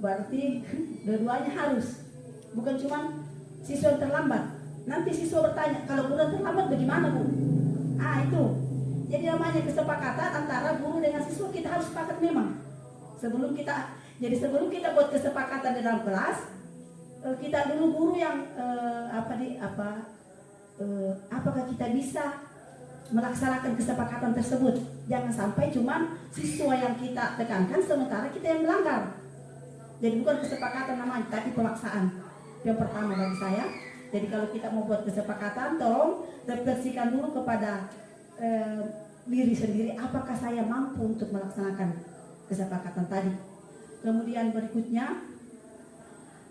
Berarti dua-duanya harus. Bukan cuma siswa yang terlambat. Nanti siswa bertanya, kalau guru terlambat bagaimana, Bu? Itu. Jadi namanya kesepakatan antara guru dengan siswa, kita harus sepakat memang. Sebelum kita buat kesepakatan di dalam kelas, kita dulu guru yang apakah kita bisa melaksanakan kesepakatan tersebut. Jangan sampai cuma siswa yang kita tekankan sementara kita yang melanggar. Jadi bukan kesepakatan namanya, tapi pelaksaan. Yang pertama bagi saya. Jadi kalau kita mau buat kesepakatan, tolong refleksikan dulu kepada diri sendiri, apakah saya mampu untuk melaksanakan kesepakatan tadi. Kemudian berikutnya,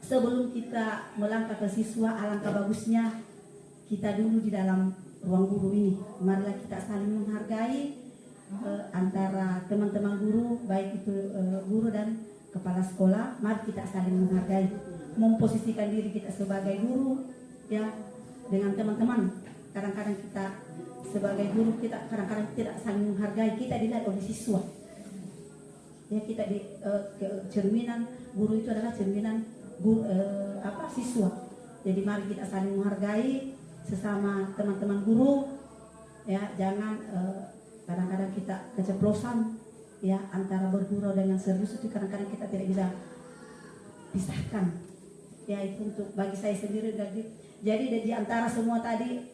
sebelum kita melangkah ke siswa, alangkah bagusnya kita dulu di dalam ruang guru ini, marilah kita saling menghargai antara teman-teman guru, baik itu guru dan kepala sekolah. Mari kita saling menghargai, memposisikan diri kita sebagai guru ya dengan teman-teman. Kadang-kadang kita sebagai guru kita kadang-kadang tidak saling menghargai, kita dilihat oleh siswa. Ya, kita di cerminan guru itu adalah cerminan guru, siswa. Jadi mari kita saling menghargai sesama teman-teman guru ya, jangan kadang-kadang kita keceplosan ya antara bergurau dengan serius, itu kadang-kadang kita tidak bisa pisahkan ya. Itu untuk bagi saya sendiri. Jadi di antara semua tadi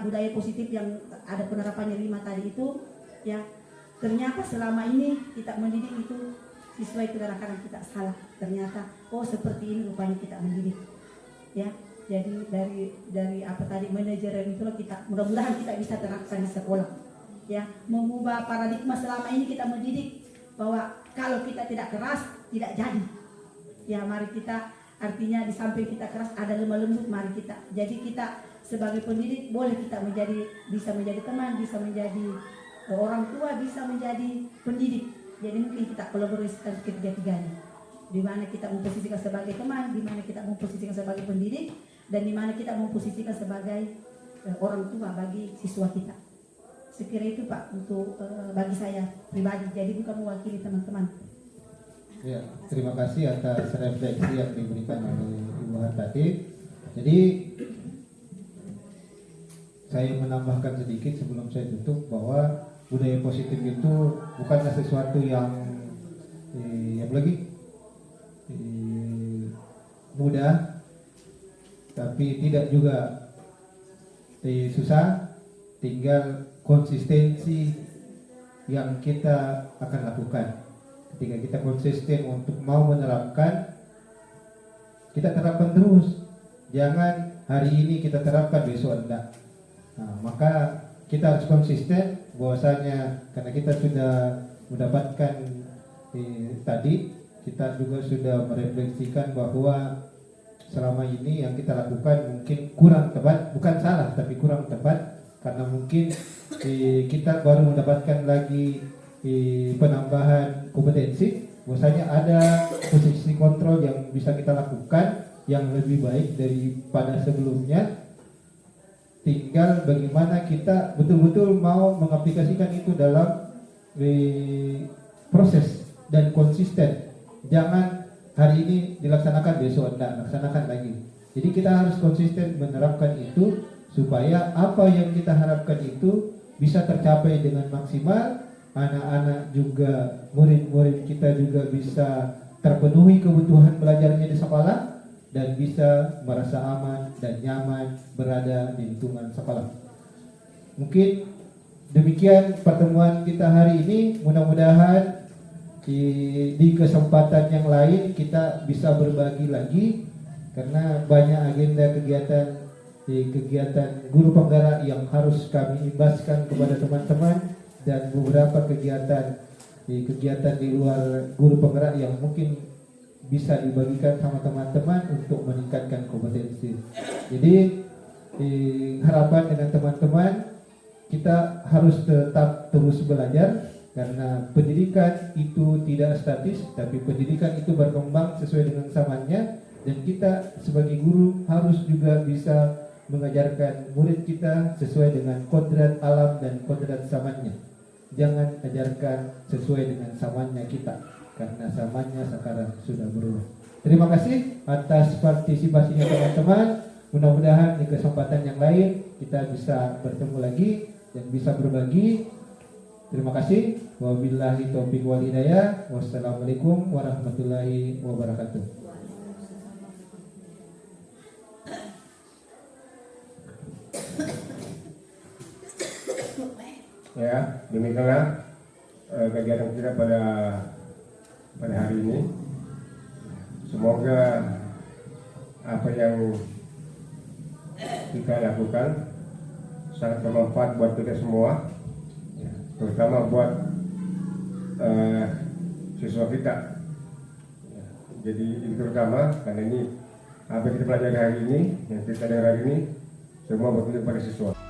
budaya positif yang ada penerapannya 5 tadi itu ya, ternyata selama ini kita mendidik itu siswa itu kadang-kadang kita salah, ternyata oh seperti ini rupanya kita mendidik ya. Jadi dari manajemen itulah kita mudah-mudahan kita bisa terapkan di sekolah ya, mengubah paradigma selama ini kita mendidik bahwa kalau kita tidak keras tidak jadi ya. Mari kita, artinya di samping kita keras ada lemah lembut, mari kita, jadi kita sebagai pendidik boleh kita bisa menjadi teman, bisa menjadi orang tua, bisa menjadi pendidik. Jadi mungkin kita kolaborasikan ketiga-tiganya, di mana kita memposisikan sebagai teman, di mana kita memposisikan sebagai pendidik, dan di mana kita memposisikan sebagai orang tua bagi siswa kita. Sekira itu Pak untuk bagi saya pribadi, jadi bukan mewakili teman-teman. Ya, terima kasih atas refleksi yang diberikan oleh Ibu Hartati. Jadi saya menambahkan sedikit sebelum saya tutup bahwa budaya positif itu bukanlah sesuatu yang mudah, tapi tidak juga susah. Tinggal konsistensi yang kita akan lakukan. Ketika kita konsisten untuk mau menerapkan, kita terapkan terus. Jangan hari ini kita terapkan, besok enggak. Nah, maka kita harus konsisten bahwasanya karena kita sudah mendapatkan tadi, kita juga sudah merefleksikan bahwa selama ini yang kita lakukan mungkin kurang tepat, bukan salah tapi kurang tepat, karena mungkin kita baru mendapatkan lagi penambahan kompetensi, bahwasanya ada posisi kontrol yang bisa kita lakukan yang lebih baik daripada sebelumnya. Tinggal bagaimana kita betul-betul mau mengaplikasikan itu dalam proses dan konsisten. Jangan hari ini dilaksanakan, besok tidak laksanakan lagi. Jadi kita harus konsisten menerapkan itu supaya apa yang kita harapkan itu bisa tercapai dengan maksimal. Anak-anak juga, murid-murid kita juga bisa terpenuhi kebutuhan belajarnya di sekolah dan bisa merasa aman dan nyaman berada di lingkungan sekolah. Mungkin demikian pertemuan kita hari ini. Mudah-mudahan di kesempatan yang lain kita bisa berbagi lagi, karena banyak agenda kegiatan guru penggerak yang harus kami imbaskan kepada teman-teman, dan beberapa kegiatan di luar guru penggerak yang mungkin bisa dibagikan sama teman-teman untuk meningkatkan kompetensi. Jadi harapan dengan teman-teman, kita harus tetap terus belajar, karena pendidikan itu tidak statis, tapi pendidikan itu berkembang sesuai dengan zamannya, dan kita sebagai guru harus juga bisa mengajarkan murid kita sesuai dengan kodrat alam dan kodrat zamannya. Jangan ajarkan sesuai dengan zamannya kita, karena zamannya sekarang sudah berubah. Terima kasih atas partisipasinya teman-teman. Mudah-mudahan di kesempatan yang lain kita bisa bertemu lagi dan bisa berbagi. Terima kasih. Wabillahi taufiq wal hidayah. Wassalamualaikum warahmatullahi wabarakatuh. Ya, demikianlah kegiatan kita pada hari ini. Semoga apa yang kita lakukan sangat bermanfaat buat kita semua, ya, terutama buat siswa kita. Ya, jadi ini terutama karena ini apa yang kita pelajari hari ini, yang kita dengar hari ini, semua bertujuan pada siswa.